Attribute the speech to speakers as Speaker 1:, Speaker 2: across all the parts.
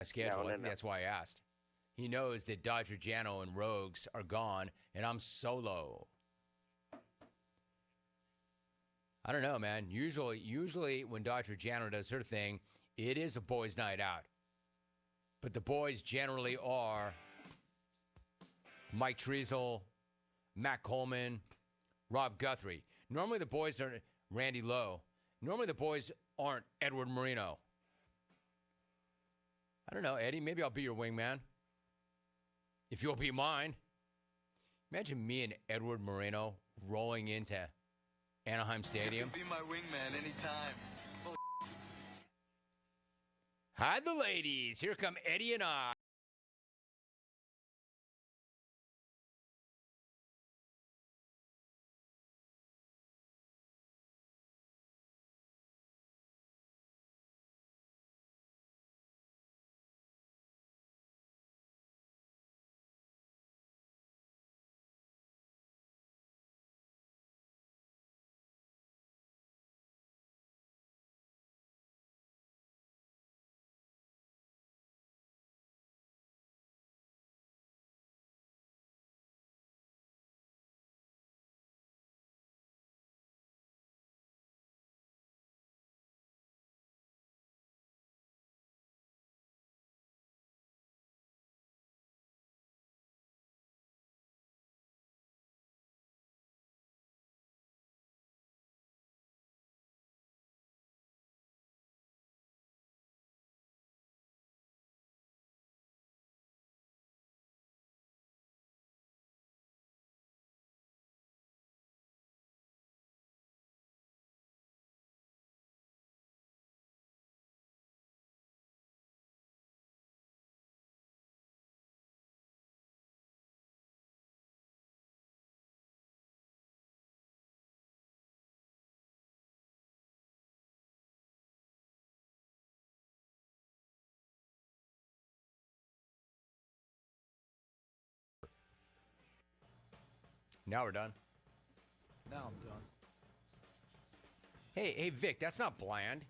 Speaker 1: schedule. I think that's why I asked. He knows that Dodger Jano and Rogues are gone, and I'm solo. I don't know, man. Usually when Dodger Jano does her thing, it is a boys' night out. But the boys generally are Mike Treasel, Matt Coleman, Rob Guthrie. Normally the boys are Randy Lowe. Normally the boys aren't Edward Marino. I don't know, Eddie. Maybe I'll be your wingman. If you'll be mine. Imagine me and Edward Moreno rolling into Anaheim Stadium.
Speaker 2: You can be my wingman anytime.
Speaker 1: Hi, the ladies. Here come Eddie and I. Now we're done.
Speaker 3: Now I'm done.
Speaker 1: Hey, Vic, that's not bland.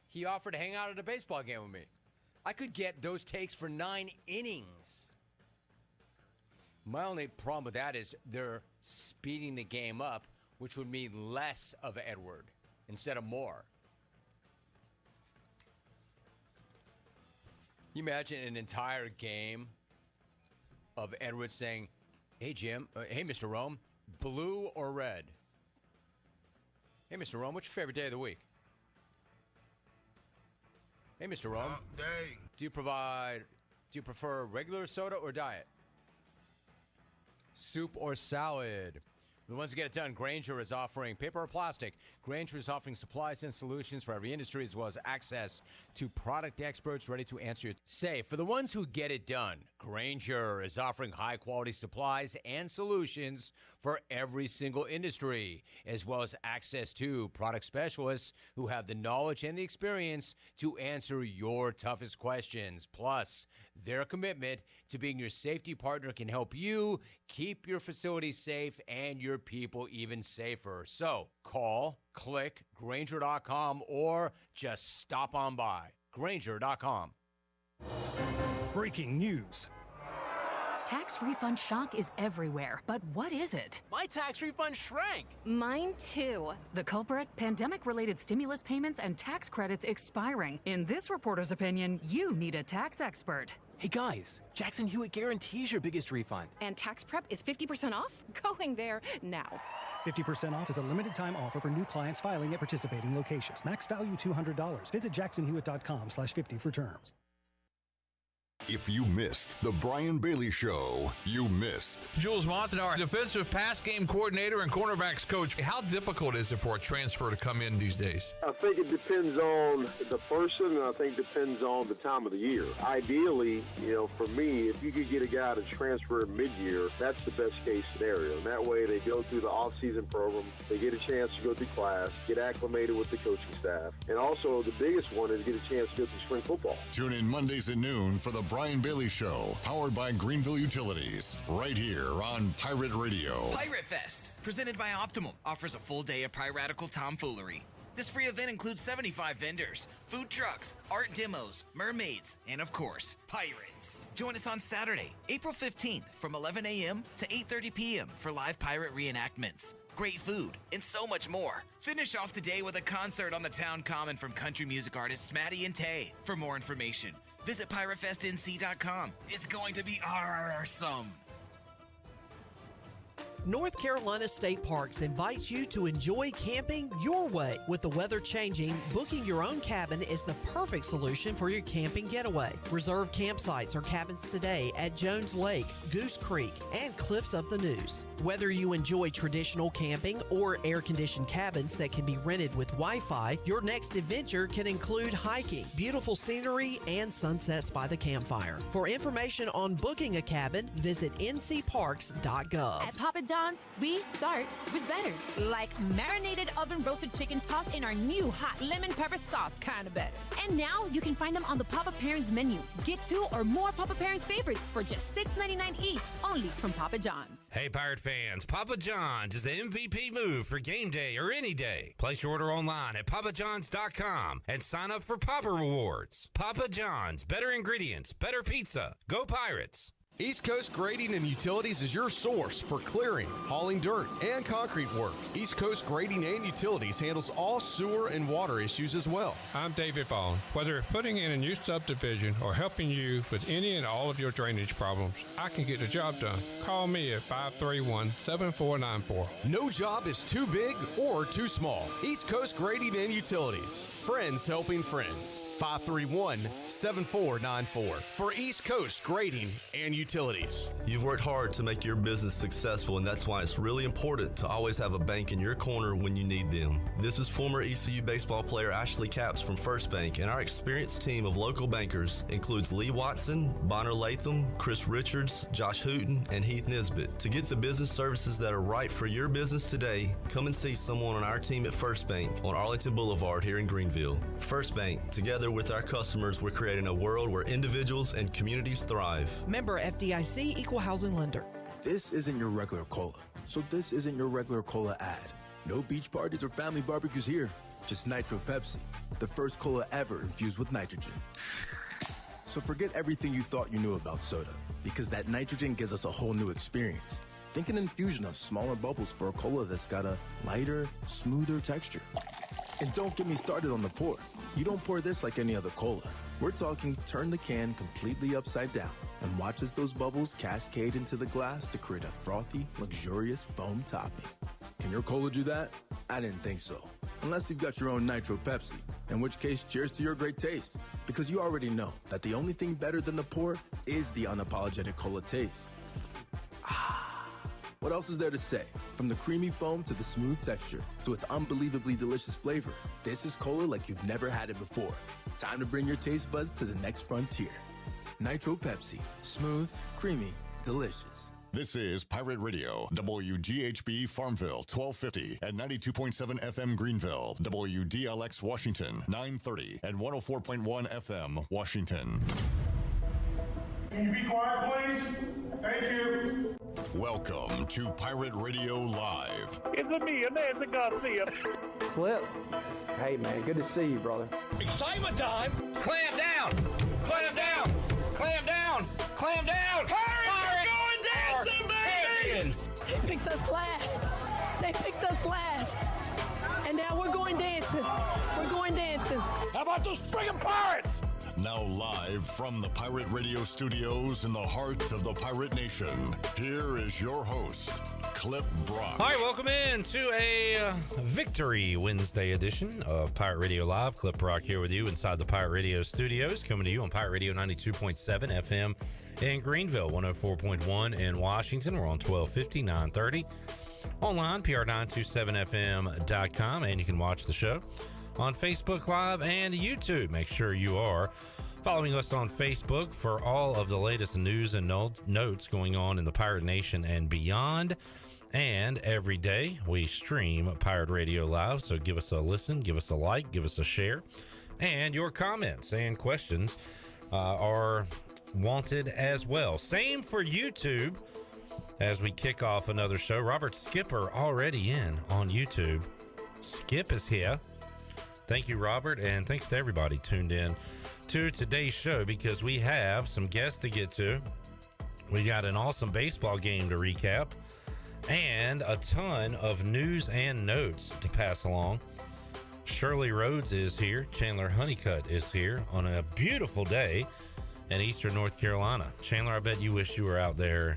Speaker 1: He offered to hang out at a baseball game with me. I could get those takes for 9 innings. My only problem with that is they're speeding the game up, which would mean less of Edward instead of more. You imagine an entire game of Edward saying, hey, Jim, hey, Mr. Rome, blue or red? Hey, Mr. Rome, what's your favorite day of the week? Hey, Mr. Rome, do you prefer regular soda or diet? Soup or salad? The ones who get it done, Grainger is offering paper or plastic. Grainger is offering supplies and solutions for every industry, as well as access to product experts ready to answer your say. For the ones who get it done, Grainger is offering high-quality supplies and solutions for every single industry, as well as access to product specialists who have the knowledge and the experience to answer your toughest questions. Plus, their commitment to being your safety partner can help you keep your facility safe and your people even safer. So call, click, Grainger.com, or just stop on by. Grainger.com.
Speaker 4: Breaking news.
Speaker 5: Tax refund shock is everywhere, but what is it?
Speaker 6: My tax refund shrank.
Speaker 7: Mine too.
Speaker 5: The culprit? Pandemic-related stimulus payments and tax credits expiring. In this reporter's opinion, you need a tax expert.
Speaker 6: Hey guys, Jackson Hewitt guarantees your biggest refund.
Speaker 7: And tax prep is 50% off? Going there now.
Speaker 4: 50% off is a limited time offer for new clients filing at participating locations. Max value $200. Visit jacksonhewitt.com/50 for terms.
Speaker 8: If you missed the Brian Bailey Show, you missed.
Speaker 9: Jules Montanaro, defensive pass game coordinator and cornerbacks coach. How difficult is it for a transfer to come in these days?
Speaker 10: I think it depends on the person, and I think it depends on the time of the year. Ideally, for me, if you could get a guy to transfer mid-year, that's the best case scenario. And that way they go through the off-season program, they get a chance to go through class, get acclimated with the coaching staff. And also the biggest one is get a chance to go through spring football.
Speaker 8: Tune in Mondays at noon for the Brian Bailey Show, powered by Greenville Utilities, right here on Pirate Radio.
Speaker 11: Pirate Fest, presented by Optimum, offers a full day of piratical tomfoolery.
Speaker 2: This free event includes 75 vendors, food trucks, art demos, mermaids, and of course, pirates. Join us on Saturday, April 15th from 11 a.m. to 8:30 p.m. for live pirate reenactments, great food, and so much more. Finish off the day with a concert on the town common from country music artists Maddie and Tay. For more information, visit piratefestnc.com. It's going to be awesome.
Speaker 11: North Carolina State Parks invites you to enjoy camping your way. With the weather changing, booking your own cabin is the perfect solution for your camping getaway. Reserve campsites or cabins today at Jones Lake, Goose Creek, and Cliffs of the Neuse. Whether you enjoy traditional camping or air-conditioned cabins that can be rented with Wi-Fi, your next adventure can include hiking, beautiful scenery, and sunsets by the campfire. For information on booking a cabin, visit ncparks.gov.
Speaker 7: At Papa John's, we start with better. Like marinated oven roasted chicken tossed in our new hot lemon pepper sauce, kinda better. And now you can find them on the Papa Pairings menu. Get 2 or more Papa Pairings favorites for just $6.99 each, only from Papa John's.
Speaker 12: Hey, Pirate fans, Papa John's is the MVP move for game day or any day. Place your order online at papajohns.com and sign up for Papa Rewards. Papa John's, better ingredients, better pizza. Go Pirates!
Speaker 13: East Coast Grading and Utilities is your source for clearing, hauling dirt, and concrete work. East Coast Grading and Utilities handles all sewer and water issues as well.
Speaker 14: I'm David Vaughn. Whether putting in a new subdivision or helping you with any and all of your drainage problems, I can get the job done. Call me at 531-7494.
Speaker 13: No job is too big or too small. East Coast Grading and Utilities. Friends helping friends. 531-7494 for East Coast Grading and Utilities.
Speaker 15: You've worked hard to make your business successful, and that's why it's really important to always have a bank in your corner when you need them. This is former ECU baseball player Ashley Capps from First Bank, and our experienced team of local bankers includes Lee Watson, Bonner Latham, Chris Richards, Josh Hooten, and Heath Nisbet. To get the business services that are right for your business today, come and see someone on our team at First Bank on Arlington Boulevard here in Greenville. First Bank, together with our customers, we're creating a world where individuals and communities thrive.
Speaker 11: Member FDIC, Equal Housing Lender.
Speaker 16: This isn't your regular cola, so this isn't your regular cola ad. No beach parties or family barbecues here, just Nitro Pepsi, the first cola ever infused with nitrogen. So forget everything you thought you knew about soda, because that nitrogen gives us a whole new experience. Think an infusion of smaller bubbles for a cola that's got a lighter, smoother texture. And don't get me started on the pour. You don't pour this like any other cola. We're talking turn the can completely upside down and watch as those bubbles cascade into the glass to create a frothy, luxurious foam topping. Can your cola do that? I didn't think so. Unless you've got your own Nitro Pepsi, in which case cheers to your great taste. Because you already know that the only thing better than the pour is the unapologetic cola taste. What else is there to say? From the creamy foam to the smooth texture to its unbelievably delicious flavor, this is cola like you've never had it before. Time to bring your taste buds to the next frontier. Nitro Pepsi. Smooth, creamy, delicious.
Speaker 8: This is Pirate Radio, WGHB Farmville, 1250 and 92.7 FM Greenville, WDLX Washington, 930 and 104.1 FM Washington.
Speaker 17: Can you be quiet, please? Thank you.
Speaker 8: Welcome to Pirate Radio Live.
Speaker 17: It's me, Nancy Garcia.
Speaker 18: Clip. Hey, man, good to see you, brother.
Speaker 17: Excitement time.
Speaker 12: Clamp down! Clamp down! Clamp down! Clamp down! Pirates are going dancing, baby!
Speaker 19: They picked us last. They picked us last. And now we're going dancing. We're going dancing.
Speaker 17: How about those friggin' pirates?
Speaker 8: Now live from the Pirate Radio studios in the heart of the Pirate Nation, here is your host, Clip Brock.
Speaker 12: All right, welcome in to a Victory Wednesday edition of Pirate Radio Live. Clip Brock here with you inside the Pirate Radio studios, coming to you on Pirate Radio 92.7 FM in Greenville, 104.1 in Washington. We're on 1250, 930. Online, pr927fm.com, and you can watch the show on Facebook Live and YouTube. Make sure you are following us on Facebook for all of the latest news and notes going on in the Pirate Nation and beyond. And every day we stream Pirate Radio Live, so give us a listen, give us a like, give us a share, and your comments and questions are wanted as well. Same for YouTube as we kick off another show. Robert Skipper already in on YouTube. Skip is here. Thank you, Robert, and thanks to everybody tuned in to today's show because we have some guests to get to. We got an awesome baseball game to recap and a ton of news and notes to pass along. Shirley Rhodes is here. Chandler Honeycutt is here on a beautiful day in eastern North Carolina. Chandler, I bet you wish you were out there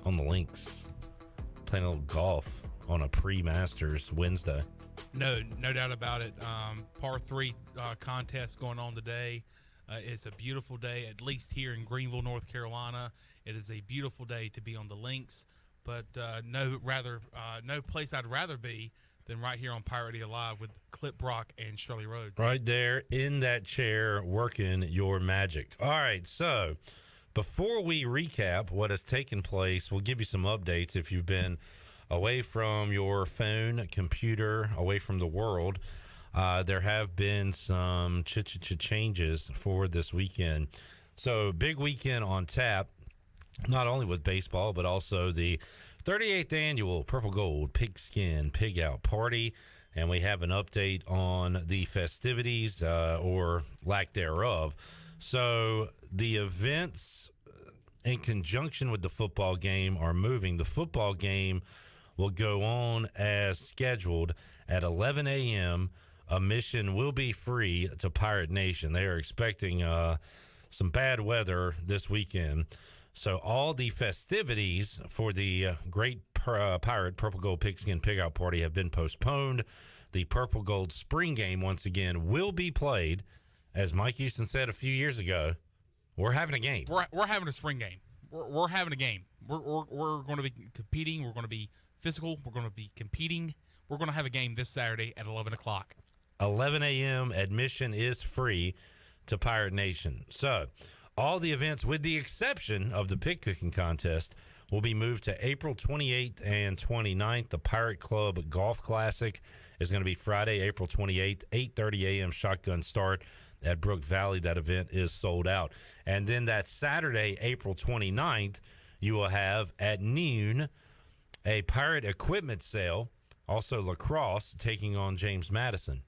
Speaker 12: on the links playing a little golf on a pre-Masters Wednesday.
Speaker 20: No doubt about it. Par 3 contest going on today. It's a beautiful day, at least here in Greenville, North Carolina. It is a beautiful day to be on the links, but no place I'd rather be than right here on Pirate Radio Live with Clip Brock and Shirley Rhodes.
Speaker 12: Right there in that chair working your magic. All right, so before we recap what has taken place, we'll give you some updates if you've been away from your phone, computer, away from the world. There have been some changes for this weekend. So big weekend on tap, not only with baseball, but also the 38th annual Purple Gold Pigskin Pig Out Party. And we have an update on the festivities or lack thereof. So the events in conjunction with the football game are moving. The football game will go on as scheduled at 11 a.m. Admission will be free to Pirate Nation. They are expecting some bad weather this weekend. So all the festivities for the Great Pirate Purple Gold Pigskin Pig Out Party have been postponed. The Purple Gold Spring Game, once again, will be played. As Mike Houston said a few years ago, we're having a game.
Speaker 20: We're having a spring game. We're having a game. We're going to be competing. We're going to be physical. We're going to be competing. We're going to have a game this Saturday at 11 o'clock.
Speaker 12: 11 a.m. Admission is free to Pirate Nation. So all the events, with the exception of the pig cooking contest, will be moved to April 28th and 29th. The Pirate Club Golf Classic is going to be Friday, April 28th, 8:30 a.m. shotgun start at Brook Valley. That event is sold out. And then that Saturday, April 29th, you will have at noon a Pirate equipment sale, also lacrosse taking on James Madison.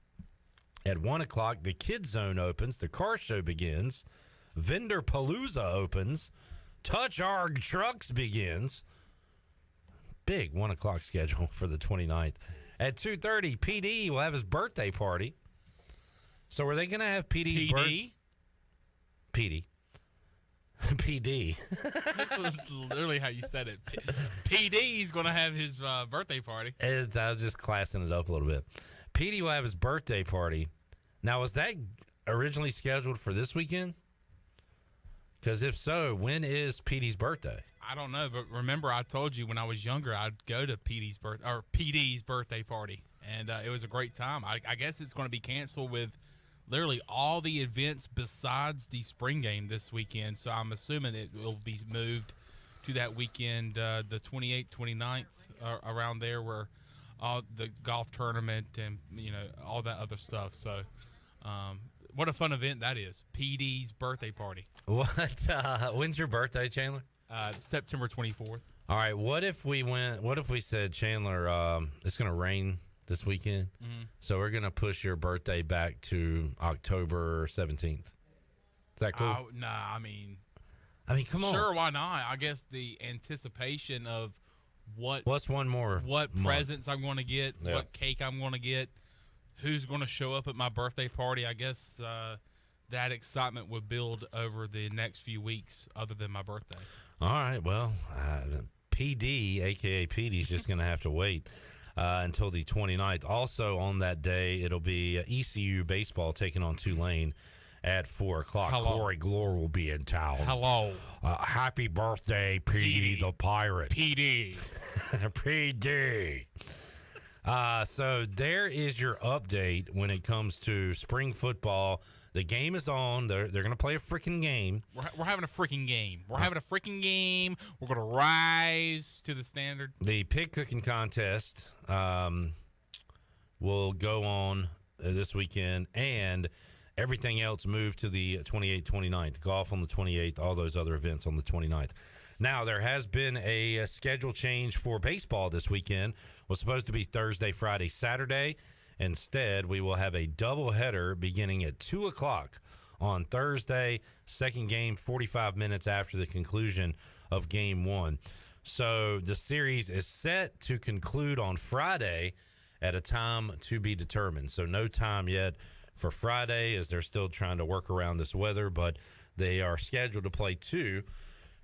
Speaker 12: At 1 o'clock, the Kids Zone opens, the car show begins, Vendor Palooza opens, Touch Our Trucks begins. Big 1 o'clock schedule for the 29th. At 2:30, PD will have his birthday party. So are they going to have PD's birthday? PD. PD.
Speaker 20: That's literally how you said it. PD is going to have his birthday party.
Speaker 12: I was just classing it up a little bit. PD will have his birthday party. Now, was that originally scheduled for this weekend? Because if so, when is PD's birthday?
Speaker 20: I don't know, but remember I told you when I was younger I'd go to PD's birthday party, and it was a great time. I guess it's going to be canceled with literally all the events besides the spring game this weekend, so I'm assuming it will be moved to that weekend, the 28th, 29th, around there, where all the golf tournament and all that other stuff. So what a fun event that is. PD's birthday party.
Speaker 12: What when's your birthday, Chandler?
Speaker 20: September 24th.
Speaker 12: All right, what if we said, Chandler, it's going to rain this weekend, so we're going to push your birthday back to October 17th. Is that cool?
Speaker 20: Nah, I mean,
Speaker 12: come on.
Speaker 20: Sure, why not? I guess the anticipation of
Speaker 12: what's one more
Speaker 20: what
Speaker 12: month?
Speaker 20: Presents I'm going to get, what cake I'm going to get, who's going to show up at my birthday party. I guess that excitement would build over the next few weeks other than my birthday.
Speaker 12: All right, well, PD, a.k.a. PD, is just going to have to wait until the 29th. Also on that day, it'll be ECU baseball taking on Tulane at 4 o'clock.
Speaker 20: Hello.
Speaker 12: Corey Glore will be in town.
Speaker 20: Hello.
Speaker 12: Happy birthday, PD the Pirate.
Speaker 20: PD.
Speaker 12: PD. So there is your update when it comes to spring football. The game is on. They're going to play a freaking game.
Speaker 20: We're having a freaking game. We're having a freaking game. We're going to rise to the standard.
Speaker 12: The pig cooking contest will go on this weekend, and everything else moved to the 28th, 29th. Golf on the 28th, all those other events on the 29th. Now, there has been a schedule change for baseball this weekend. It was supposed to be Thursday, Friday, Saturday. Instead, we will have a doubleheader beginning at 2 o'clock on Thursday. Second game, 45 minutes after the conclusion of Game 1. So the series is set to conclude on Friday at a time to be determined. So no time yet for Friday, as they're still trying to work around this weather, but they are scheduled to play 2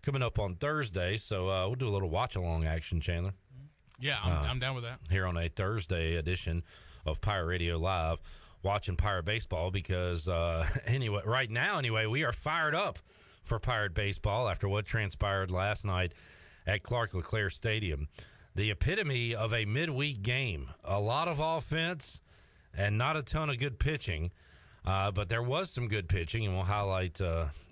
Speaker 12: coming up on Thursday. So we'll do a little watch-along action, Chandler.
Speaker 20: Yeah, I'm down with that.
Speaker 12: Here on a Thursday edition of Pirate Radio Live, watching Pirate Baseball because anyway, right now anyway, we are fired up for Pirate Baseball after what transpired last night at Clark LeClaire Stadium. The epitome of a midweek game. A lot of offense and not a ton of good pitching, but there was some good pitching, and we'll highlight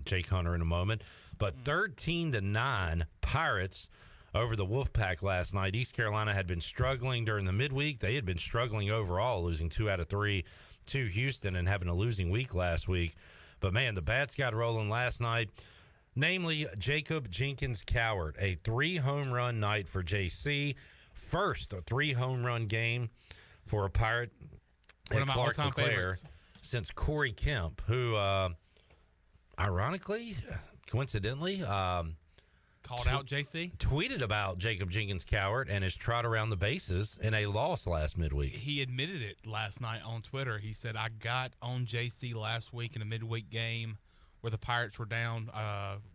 Speaker 12: Jake Hunter in a moment. But 13-9 Pirates over the Wolfpack last night. East Carolina had been struggling during the midweek. They had been struggling overall, losing 2 out of 3 to Houston and having a losing week last week. But, man, the bats got rolling last night, namely Jacob Jenkins Cowart, a 3-home run night for JC. First 3-home run game for a Pirate at Clark LeClaire since Corey Kemp, who, ironically, coincidentally,
Speaker 20: called out JC,
Speaker 12: tweeted about Jacob Jenkins Cowart and his trot around the bases in a loss last midweek.
Speaker 20: He admitted it last night on Twitter. He said, I got on JC last week in a midweek game where the Pirates were down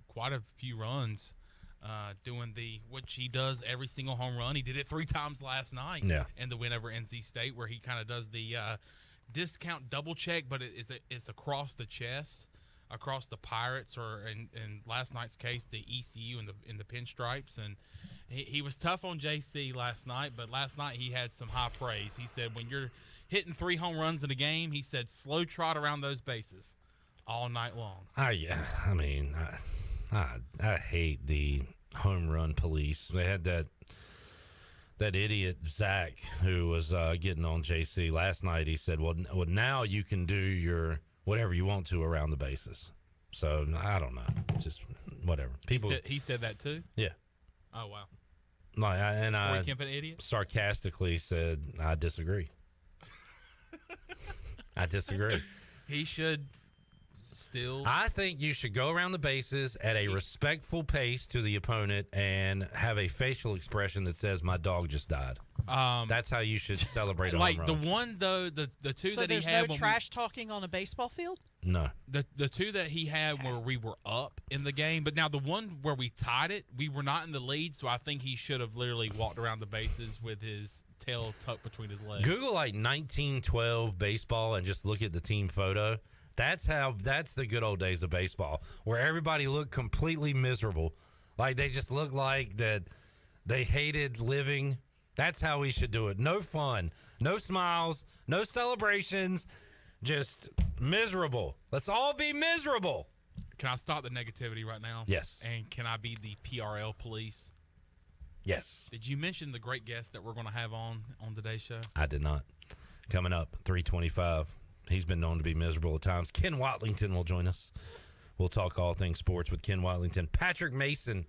Speaker 20: quite a few runs, doing which he does every single home run. He did it 3 times last night in the win over NC State, where he kind of does the discount double check, but it's across the chest, across the Pirates, or in last night's case, the ECU in the pinstripes. And he was tough on JC last night, but last night he had some high praise. He said, when you're hitting 3 home runs in a game, he said, slow trot around those bases all night long.
Speaker 12: Yeah, I mean, I hate the home run police. They had that idiot Zach who was getting on JC last night. He said, well, now you can do your whatever you want to around the bases. So I don't know, just whatever. People.
Speaker 20: He said that too.
Speaker 12: Yeah.
Speaker 20: Oh wow.
Speaker 12: Like, I
Speaker 20: Kemp an idiot?
Speaker 12: Sarcastically said, I disagree. I disagree.
Speaker 20: He should still.
Speaker 12: I think you should go around the bases at a respectful pace to the opponent and have a facial expression that says, my dog just died. That's how you should celebrate a home run.
Speaker 20: The one, though, the two that he had.
Speaker 11: So there's no trash talking on a baseball field?
Speaker 12: No.
Speaker 20: The 2 that he had where we were up in the game, but now the one where we tied it, we were not in the lead, so I think he should have literally walked around the bases with his tail tucked between his legs.
Speaker 12: Google 1912 baseball and just look at the team photo. That's the good old days of baseball, where everybody looked completely miserable. Like they just looked like that they hated living. That's how we should do it. No fun, no smiles, no celebrations, just miserable. Let's all be miserable.
Speaker 20: Can I stop the negativity right now?
Speaker 12: Yes.
Speaker 20: And can I be the PRL police?
Speaker 12: Yes.
Speaker 20: Did you mention the great guest that we're going to have on today's show?
Speaker 12: I did not. Coming up, 3:25. He's been known to be miserable at times. Ken Watlington will join us. We'll talk all things sports with Ken Watlington. Patrick Mason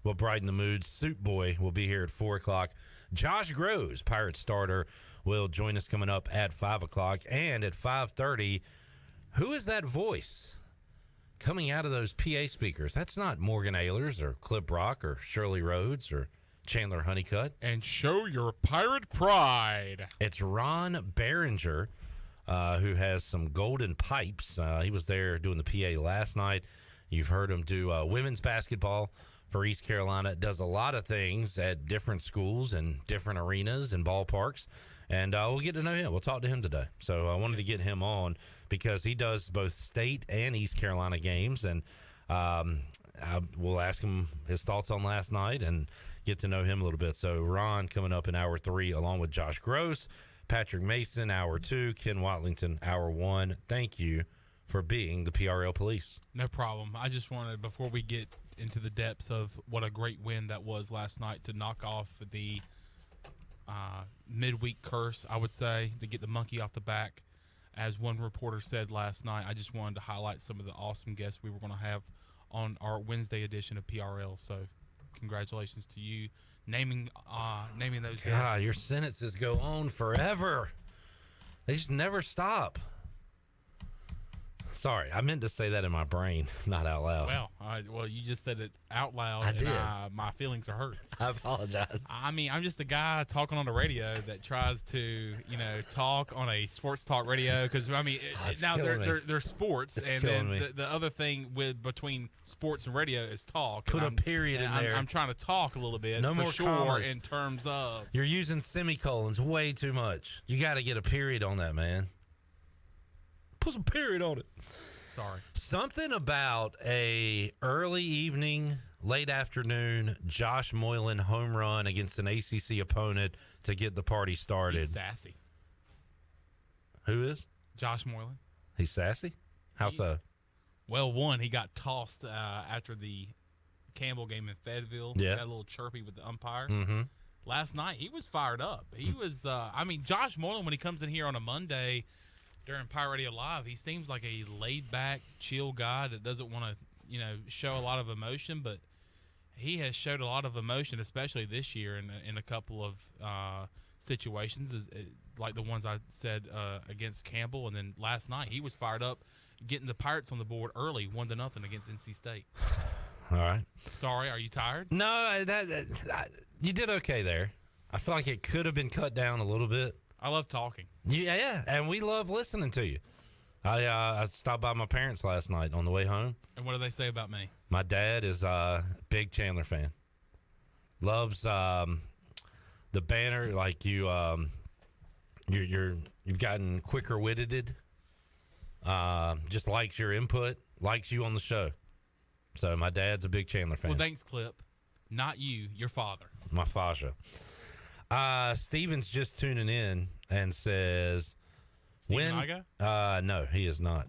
Speaker 12: will brighten the mood. Soup Boy will be here at 4 o'clock. Josh Grosz, Pirate starter, will join us coming up at 5 o'clock. And at 5:30, who is that voice coming out of those PA speakers? That's not Morgan Ehlers or Clip Rock or Shirley Rhodes or Chandler Honeycutt.
Speaker 20: And show your Pirate pride.
Speaker 12: It's Ron Barringer, who has some golden pipes. He was there doing the PA last night. You've heard him do women's basketball for East Carolina. Does a lot of things at different schools and different arenas and ballparks. And we'll get to know him. We'll talk to him today. So I wanted to get him on because he does both state and East Carolina games. And we'll ask him his thoughts on last night and get to know him a little bit. So Ron coming up in hour 3 along with Josh Grosz. Patrick Mason, hour 2. Ken Watlington, hour 1. Thank you for being the PRL police.
Speaker 20: No problem. I just wanted, before we get into the depths of what a great win that was last night, to knock off the midweek curse, I would say, to get the monkey off the back. As one reporter said last night, I just wanted to highlight some of the awesome guests we were going to have on our Wednesday edition of PRL. So congratulations to you. Naming those guys.
Speaker 12: God, your sentences go on forever. They just never stop. Sorry, I meant to say that in my brain, not out loud.
Speaker 20: Well, you just said it out loud.
Speaker 12: I did.
Speaker 20: My feelings are hurt.
Speaker 12: I apologize.
Speaker 20: I mean, I'm just a guy talking on the radio that tries to, talk on a sports talk radio. Because I mean, now they're sports, and then the other thing between sports and radio is talk.
Speaker 12: Put a period in there.
Speaker 20: I'm trying to talk a little bit.
Speaker 12: No more commas.
Speaker 20: In terms of
Speaker 12: you're using semicolons way too much. You got to get a period on that, man. Put some period on it.
Speaker 20: Sorry.
Speaker 12: Something about a early evening, late afternoon Josh Moylan home run against an ACC opponent to get the party started.
Speaker 20: He's sassy.
Speaker 12: Who is?
Speaker 20: Josh Moylan.
Speaker 12: He's sassy? How so?
Speaker 20: Well, one, he got tossed after the Campbell game in Fayetteville.
Speaker 12: Yeah.
Speaker 20: Got a little chirpy with the umpire.
Speaker 12: Mm-hmm.
Speaker 20: Last night, he was fired up. He was, Josh Moylan, when he comes in here on a Monday during Pirate Radio Live, he seems like a laid-back, chill guy that doesn't want to, show a lot of emotion, but he has showed a lot of emotion, especially this year in a couple of situations, like the ones I said against Campbell, and then last night he was fired up, getting the Pirates on the board early, 1-0 against NC State.
Speaker 12: All right.
Speaker 20: Sorry, are you tired?
Speaker 12: No, you did okay there. I feel like it could have been cut down a little bit.
Speaker 20: I love talking.
Speaker 12: Yeah, and we love listening to you. I stopped by my parents last night on the way home.
Speaker 20: And what do they say about me?
Speaker 12: My dad is a big Chandler fan. Loves the banner, like you've gotten quicker witted. Just likes your input, likes you on the show. So my dad's a big Chandler fan.
Speaker 20: Well, thanks, Clip. Not you, your father.
Speaker 12: My fascia. Steven's just tuning in and says,
Speaker 20: Steven Iga?
Speaker 12: No, he is not.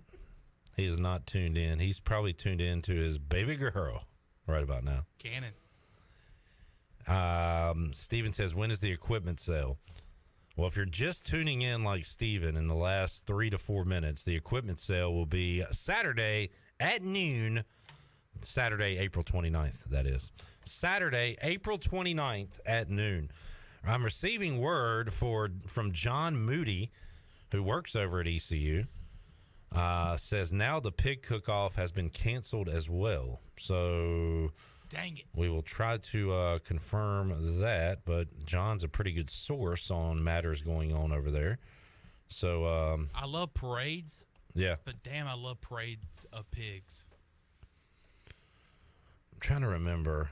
Speaker 12: He is not tuned in. He's probably tuned in to his baby girl right about now.
Speaker 20: Cannon.
Speaker 12: Steven says, when is the equipment sale? Well, if you're just tuning in like Steven in the last 3 to 4 minutes, the equipment sale will be Saturday at noon. Saturday, April 29th, that is. Saturday, April 29th at noon. I'm receiving word from John Moody, who works over at ECU, says now the pig cook-off has been canceled as well. So
Speaker 20: dang it.
Speaker 12: We will try to confirm that, but John's a pretty good source on matters going on over there. So
Speaker 20: I love parades.
Speaker 12: Yeah.
Speaker 20: But damn, I love parades of pigs.
Speaker 12: I'm trying to remember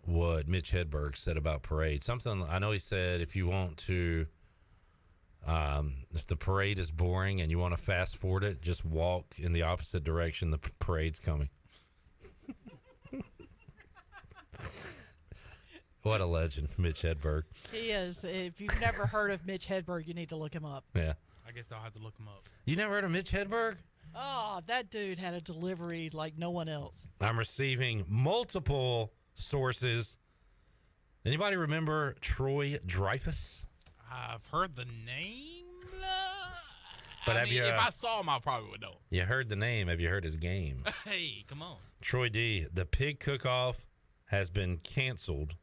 Speaker 12: what Mitch Hedberg said about parade. Something, I know he said if you want to, if the parade is boring and you want to fast forward it, just walk in the opposite direction the parade's coming. What a legend, Mitch Hedberg.
Speaker 21: He is. If you've never heard of Mitch Hedberg, you need to look him up.
Speaker 12: Yeah.
Speaker 20: I guess I'll have to look him up.
Speaker 12: You never heard of Mitch Hedberg?
Speaker 21: Oh, that dude had a delivery like no one else.
Speaker 12: I'm receiving multiple sources. Anybody remember Troy Dreyfus?
Speaker 20: I've heard the name.
Speaker 12: But
Speaker 20: if I saw him, I probably would know.
Speaker 12: You heard the name. Have you heard his game?
Speaker 20: Hey, come on.
Speaker 12: Troy D. The pig cook-off has been canceled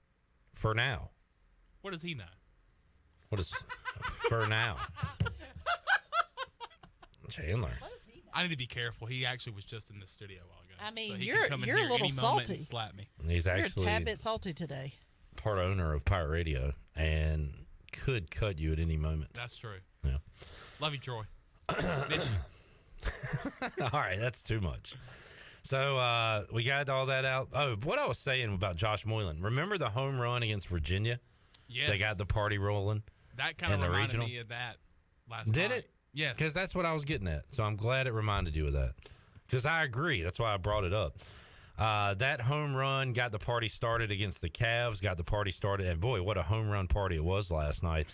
Speaker 12: for now.
Speaker 20: What does he know?
Speaker 12: What is for now? Chandler.
Speaker 20: I need to be careful. He actually was just in the studio a while ago.
Speaker 21: I mean,
Speaker 20: so
Speaker 21: you're a little salty.
Speaker 20: And slap me.
Speaker 12: He's actually
Speaker 21: you're a tad bit salty today.
Speaker 12: Part owner of Pirate Radio and could cut you at any moment.
Speaker 20: That's true.
Speaker 12: Yeah.
Speaker 20: Love you, Troy.
Speaker 12: All right, that's too much. So we got all that out. Oh, what I was saying about Josh Moylan. Remember the home run against Virginia?
Speaker 20: Yes.
Speaker 12: They got the party rolling.
Speaker 20: That kind of reminded me of that last night.
Speaker 12: Did it?
Speaker 20: Yes.
Speaker 12: Because that's what I was getting at. So I'm glad it reminded you of that. Because I agree. That's why I brought it up. That home run got the party started against the Cavs, got the party started. And, boy, what a home run party it was last night.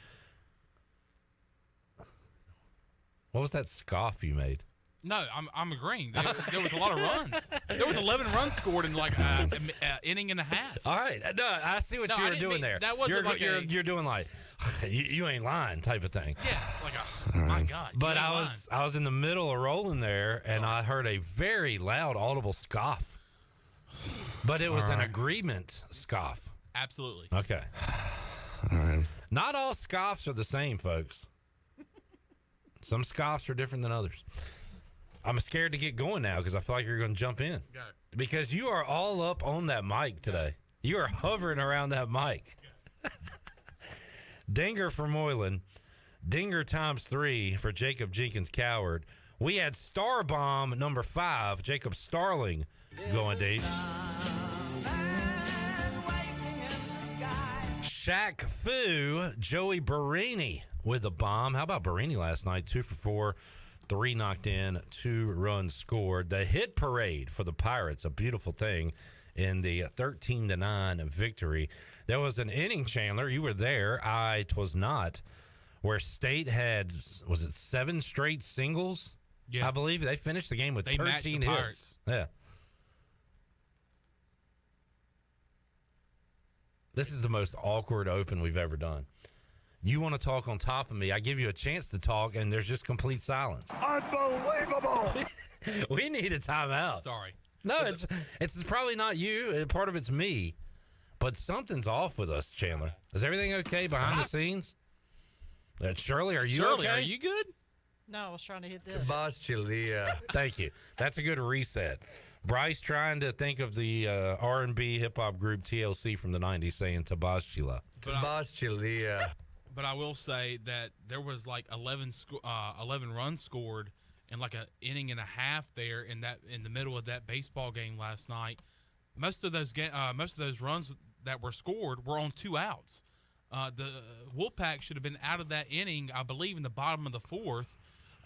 Speaker 12: What was that scoff you made?
Speaker 20: No, I'm agreeing. There was a lot of runs. There was 11 runs scored in like inning and a half.
Speaker 12: All right. No, I see what you were doing there.
Speaker 20: That wasn't
Speaker 12: you're doing like, you ain't lying type of thing.
Speaker 20: Yeah, like my God.
Speaker 12: But I was in the middle of rolling there, and I heard a very loud, audible scoff. But it was an agreement scoff.
Speaker 20: Absolutely.
Speaker 12: Okay.
Speaker 13: All right.
Speaker 12: Not all scoffs are the same, folks. Some scoffs are different than others. I'm scared to get going now because I feel like you're going to jump in.
Speaker 20: Go.
Speaker 12: Because you are all up on that mic today. You are hovering around that mic. Dinger for Moylan. Dinger times 3 for Jacob Jenkins Coward. We had Star Bomb number 5, Jacob Starling, going deep. Shaq Fu, Joey Barini with a bomb. How about Barini last night? 2 for 4, 3 knocked in, 2 runs scored. The hit parade for the Pirates, a beautiful thing in the 13-9 victory. There was an inning, Chandler. You were there. I was not. Where State had, was it 7 straight singles?
Speaker 20: Yeah.
Speaker 12: I believe they finished the game with 13 hits.
Speaker 20: Pirates.
Speaker 12: Yeah. This is the most awkward open we've ever done. You want to talk on top of me. I give you a chance to talk, and there's just complete silence.
Speaker 17: Unbelievable!
Speaker 12: We need a timeout.
Speaker 20: Sorry.
Speaker 12: No, it's probably not you. Part of it's me. But something's off with us, Chandler. Is everything okay behind the scenes? Shirley, are you okay?
Speaker 20: Are you good?
Speaker 21: No, I was trying to hit this.
Speaker 12: Thank you. That's a good reset. Bryce trying to think of the R&B hip-hop group TLC from the 90s saying Tabashchila.
Speaker 20: But I will say that there was like 11 runs scored in like an inning and a half there in the middle of that baseball game last night. Most of those runs that were scored were on 2 outs. The Wolfpack should have been out of that inning, I believe, in the bottom of the 4th.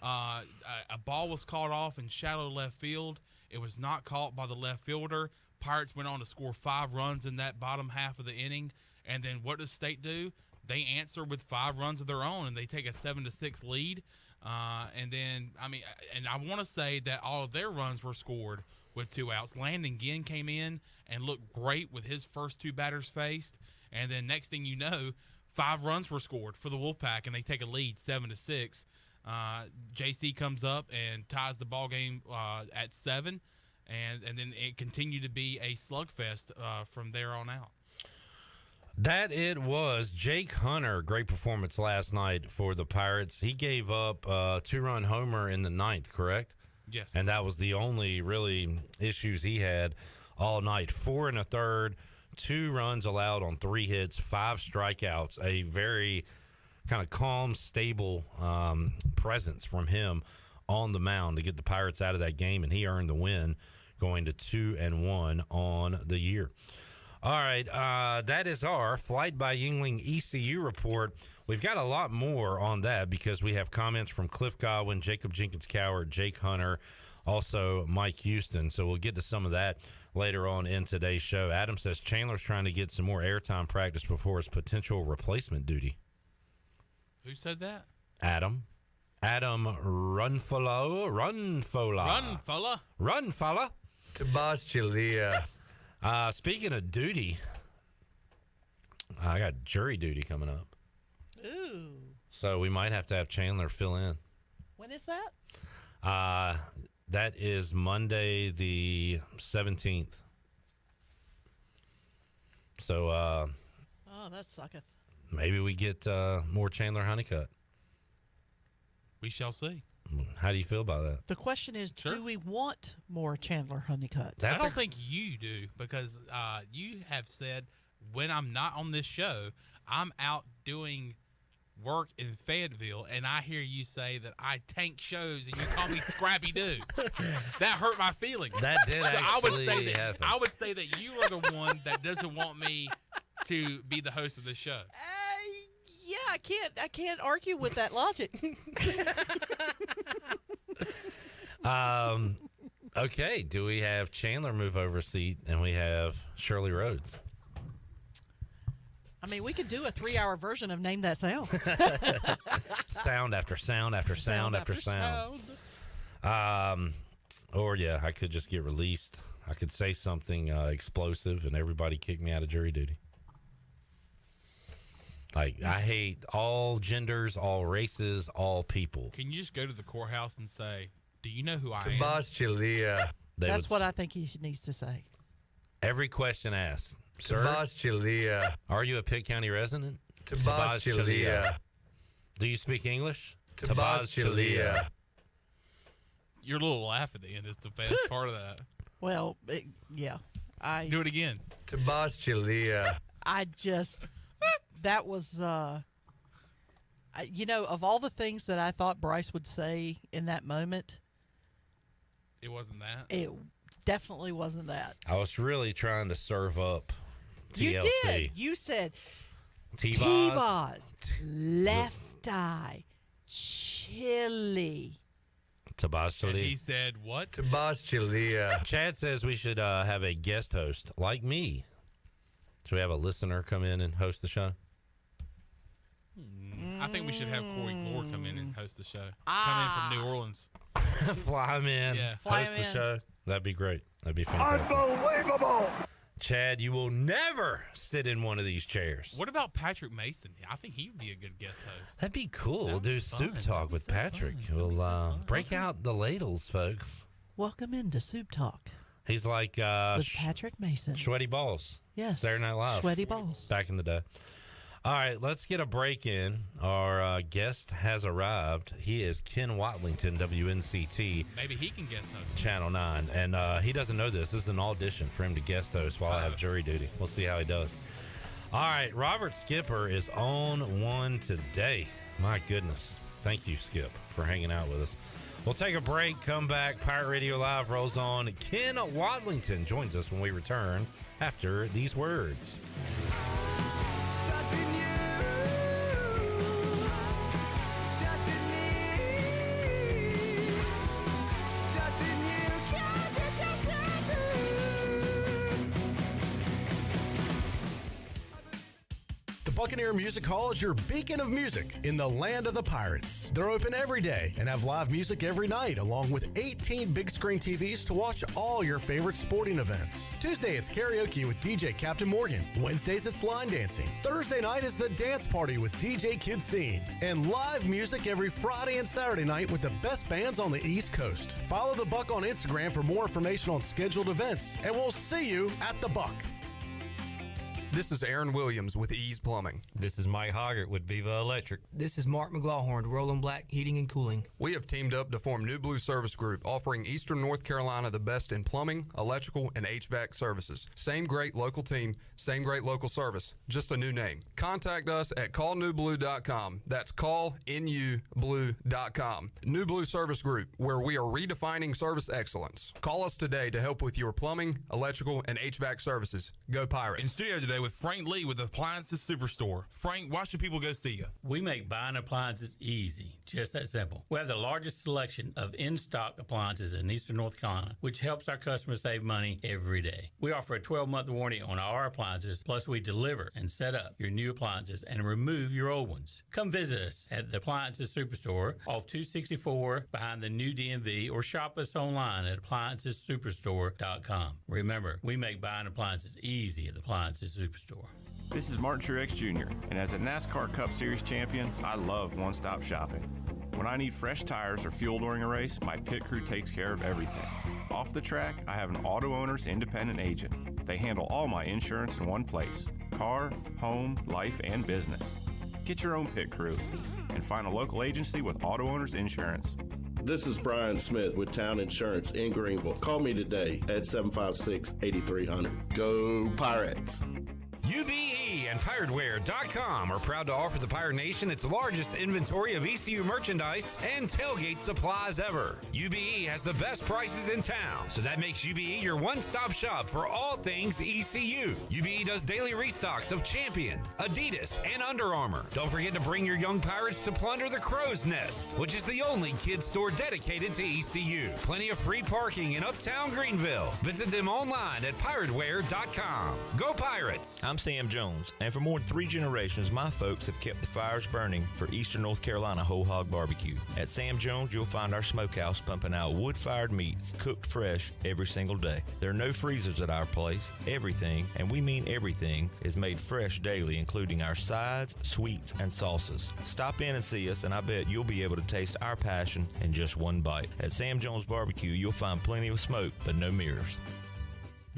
Speaker 20: A ball was caught off in shallow left field. It was not caught by the left fielder. Pirates went on to score 5 runs in that bottom half of the inning. And then what does State do? They answer with 5 runs of their own, and they take a 7-6 lead. And then, I want to say that all of their runs were scored with 2 outs. Landon Ginn came in and looked great with his first 2 batters faced. And then next thing you know, 5 runs were scored for the Wolfpack, and they take a lead 7-6. JC comes up and ties the ball game at 7, and then it continued to be a slugfest from there on out.
Speaker 12: That it was. Jake Hunter, great performance last night for the Pirates. He gave up a 2-run homer in the 9th, correct?
Speaker 20: Yes.
Speaker 12: And that was the only really issues he had all night. 4 1/3, 2 runs allowed on 3 hits, 5 strikeouts, a very kind of calm, stable presence from him on the mound to get the Pirates out of that game, and he earned the win, going to 2-1 on the year. All right, that is our Flight by Yingling ECU report. We've got a lot more on that because we have comments from Cliff Godwin, Jacob Jenkins Coward, Jake Hunter, also Mike Houston. So we'll get to some of that later on in today's show. Adam says Chandler's trying to get some more airtime practice before his potential replacement duty.
Speaker 20: Who said that?
Speaker 12: Adam Runfolo. Run, fella. Speaking of duty, I got jury duty coming up.
Speaker 21: Ooh.
Speaker 12: So we might have to have Chandler fill in.
Speaker 21: When is that?
Speaker 12: That is Monday the 17th. So
Speaker 21: oh, that sucketh.
Speaker 12: Maybe we get more Chandler Honeycutt.
Speaker 20: We shall see.
Speaker 12: How do you feel about that?
Speaker 21: The question is, do we want more Chandler Honeycutt?
Speaker 20: I don't think you do, because you have said when I'm not on this show, I'm out doing work in Fayetteville, and I hear you say that I tank shows and you call me Scrappy Doo. That hurt my feelings.
Speaker 12: That did actually happen.
Speaker 20: I would say that you are the one that doesn't want me to be the host of the show.
Speaker 21: Yeah, I can't argue with that logic.
Speaker 12: Okay, do we have Chandler move over seat and we have Shirley Rhodes?
Speaker 21: I mean, we could do a 3-hour version of Name That Sound.
Speaker 12: Sound after sound after sound after sound. Or yeah, I could just get released. I could say something explosive and everybody kick me out of jury duty. Like, I hate all genders, all races, all people.
Speaker 20: Can you just go to the courthouse and say, do you know who I am?
Speaker 21: That's what I think he needs to say.
Speaker 12: Every question asked. Sir, are you a Pitt County resident? Do you speak English? Tabascalia.
Speaker 20: Your little laugh at the end is the best part of that.
Speaker 21: Well, yeah.
Speaker 20: Do it again.
Speaker 12: Tabascalia.
Speaker 21: That was, of all the things that I thought Bryce would say in that moment,
Speaker 20: it wasn't that.
Speaker 21: It definitely wasn't that.
Speaker 12: I was really trying to serve up TLC.
Speaker 21: You did. You said
Speaker 12: T-Boz,
Speaker 21: left eye, chili.
Speaker 12: Tabascalia.
Speaker 20: And he said what?
Speaker 12: Tabascalia. Chad says we should have a guest host like me. Should we have a listener come in and host the show?
Speaker 20: I think we should have Corey Glore come in and host the show. Come in from New Orleans.
Speaker 12: Fly him in.
Speaker 20: Yeah.
Speaker 12: Host the show. That'd be great. That'd be fantastic.
Speaker 10: Unbelievable!
Speaker 12: Chad, you will never sit in one of these chairs.
Speaker 20: What about Patrick Mason? I think he would be a good guest host.
Speaker 12: That'd be cool. We'll do Soup Talk with Patrick. We'll break out the ladles, folks.
Speaker 21: Welcome into Soup Talk.
Speaker 12: He's like
Speaker 21: with Patrick Mason.
Speaker 12: Sweaty Balls.
Speaker 21: Yes.
Speaker 12: Saturday Night Live.
Speaker 21: Sweaty Balls.
Speaker 12: Back in the day. All right, let's get a break in. Our guest has arrived. He is Ken Watlington, WNCT.
Speaker 20: Maybe he can guest host.
Speaker 12: Channel 9. And he doesn't know this. This is an audition for him to guest host while I have jury duty. We'll see how he does. All right, Robert Skipper is on one today. My goodness. Thank you, Skip, for hanging out with us. We'll take a break, come back. Pirate Radio Live rolls on. Ken Watlington joins us when we return after these words.
Speaker 13: Buccaneer Music Hall is your beacon of music in the land of the Pirates. They're open every day and have live music every night, along with 18 big screen TVs to watch all your favorite sporting events. Tuesday, it's karaoke with DJ Captain Morgan. Wednesdays, it's line dancing. Thursday night is the dance party with DJ Kid Scene. And live music every Friday and Saturday night with the best bands on the East Coast. Follow the Buck on Instagram for more information on scheduled events, and we'll see you at the Buck.
Speaker 3: This is Aaron Williams with Ease Plumbing.
Speaker 22: This is Mike Hoggart with Viva Electric.
Speaker 23: This is Mark McGlawhorn, Roland Black Heating and Cooling.
Speaker 3: We have teamed up to form New Blue Service Group, offering Eastern North Carolina the best in plumbing, electrical, and HVAC services. Same great local team, same great local service, just a new name. Contact us at callnewblue.com. That's callnublue.com. New Blue Service Group, where we are redefining service excellence. Call us today to help with your plumbing, electrical, and HVAC services. Go Pirates.
Speaker 24: In studio today with Frank Lee with Appliances Superstore. Frank, why should people go see you?
Speaker 22: We make buying appliances easy, just that simple. We have the largest selection of in-stock appliances in Eastern North Carolina, which helps our customers save money every day. We offer a 12-month warranty on our appliances, plus we deliver and set up your new appliances and remove your old ones. Come visit us at the Appliances Superstore off 264 behind the new DMV, or shop us online at AppliancesSuperstore.com. Remember, we make buying appliances easy at the Appliances Superstore.
Speaker 25: This is Martin Truex Jr., and as a NASCAR Cup Series champion, I love one-stop shopping. When I need fresh tires or fuel during a race, my pit crew takes care of everything. Off the track, I have an Auto Owners independent agent. They handle all my insurance in one place: car, home, life, and business. Get your own pit crew and find a local agency with Auto Owners Insurance.
Speaker 26: This is Brian Smith with Town Insurance in Greenville. Call me today at 756-8300. Go Pirates!
Speaker 12: UBE and PirateWear.com are proud to offer the Pirate Nation its largest inventory of ECU merchandise and tailgate supplies ever. UBE has the best prices in town, so that makes UBE your one-stop shop for all things ECU. UBE does daily restocks of Champion, Adidas, and Under Armour. Don't forget to bring your young Pirates to plunder the Crow's Nest, which is the only kids store dedicated to ECU. Plenty of free parking in Uptown Greenville. Visit them online at PirateWear.com. Go Pirates!
Speaker 27: I'm Sam Jones, and for more than 3 generations, my folks have kept the fires burning for Eastern North Carolina Whole Hog Barbecue. At Sam Jones, you'll find our smokehouse pumping out wood-fired meats, cooked fresh every single day. There are no freezers at our place. Everything, and we mean everything, is made fresh daily, including our sides, sweets, and sauces. Stop in and see us, and I bet you'll be able to taste our passion in just one bite. At Sam Jones Barbecue, you'll find plenty of smoke, but no mirrors.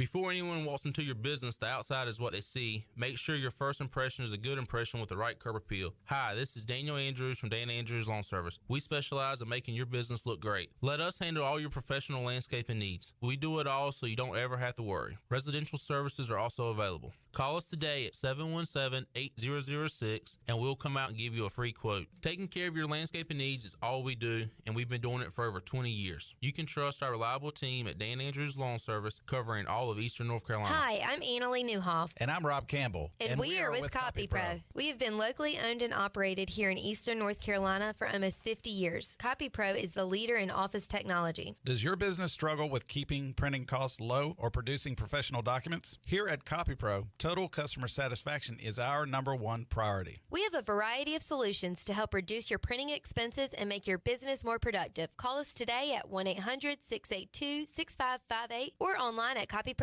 Speaker 20: Before anyone walks into your business, the outside is what they see. Make sure your first impression is a good impression with the right curb appeal. Hi, this is Daniel Andrews from Dan Andrews Lawn Service. We specialize in making your business look great. Let us handle all your professional landscaping needs. We do it all so you don't ever have to worry. Residential services are also available. Call us today at 717-8006 and we'll come out and give you a free quote. Taking care of your landscaping needs is all we do, and we've been doing it for over 20 years. You can trust our reliable team at Dan Andrews Lawn Service, covering all of Eastern North Carolina.
Speaker 1: Hi, I'm Annalie Newhoff.
Speaker 2: And I'm Rob Campbell.
Speaker 1: And we are with CopyPro. We have been locally owned and operated here in Eastern North Carolina for almost 50 years. CopyPro is the leader in office technology.
Speaker 2: Does your business struggle with keeping printing costs low or producing professional documents? Here at CopyPro, total customer satisfaction is our #1 priority.
Speaker 1: We have a variety of solutions to help reduce your printing expenses and make your business more productive. Call us today at 1-800-682-6558 or online at copypro.net.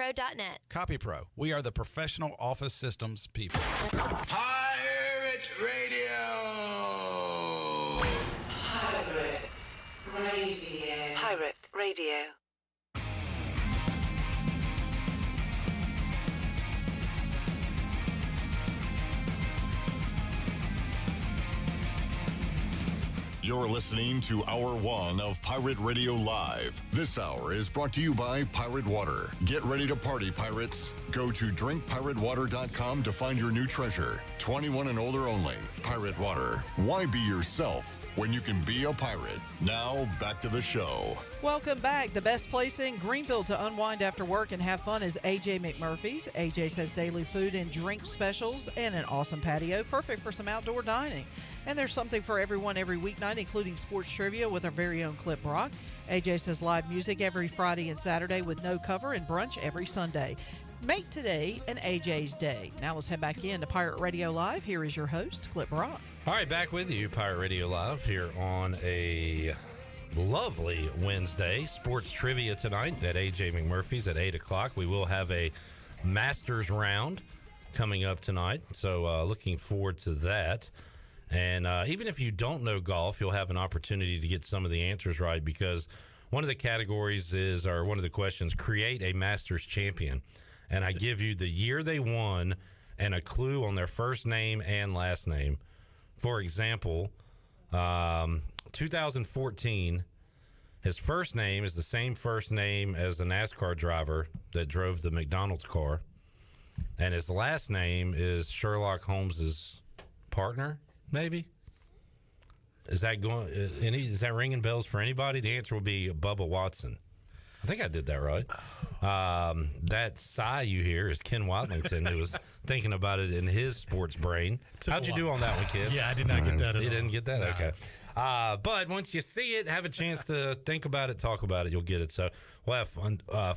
Speaker 2: CopyPro, we are the professional office systems people.
Speaker 4: Pirate Radio!
Speaker 5: Pirate Radio. Pirate Radio.
Speaker 8: You're listening to Hour 1 of Pirate Radio Live. This hour is brought to you by Pirate Water. Get ready to party, pirates. Go to drinkpiratewater.com to find your new treasure. 21 and older only. Pirate Water. Why be yourself when you can be a pirate? Now, back to the show.
Speaker 21: Welcome back. The best place in Greenville to unwind after work and have fun is AJ McMurphy's. AJ's has daily food and drink specials and an awesome patio, perfect for some outdoor dining. And there's something for everyone every weeknight, including sports trivia with our very own Clip Brock. AJ's has live music every Friday and Saturday with no cover, and brunch every Sunday. Make today an AJ's day. Now let's head back in to Pirate Radio Live. Here is your host, Clip Brock.
Speaker 12: All right, back with you, Pirate Radio Live, here on a lovely Wednesday. Sports trivia tonight at AJ McMurphy's at 8 o'clock. We will have a Masters round coming up tonight, so looking forward to that. And even if you don't know golf, you'll have an opportunity to get some of the answers right, because one of the categories is, or one of the questions, create a Masters champion. And I give you the year they won and a clue on their first name and last name. For example, 2014, his first name is the same first name as the NASCAR driver that drove the McDonald's car. And his last name is Sherlock Holmes's partner. Maybe. Is that ringing bells for anybody? The answer will be Bubba Watson. I think I did that right. That sigh you hear is Ken Watlington, who was thinking about it in his sports brain. How'd you do on that one, Ken?
Speaker 6: Yeah, I did not get that at all.
Speaker 12: You didn't get that?
Speaker 6: No.
Speaker 12: Okay. But once you see it, have a chance to think about it, talk about it, you'll get it. So we'll have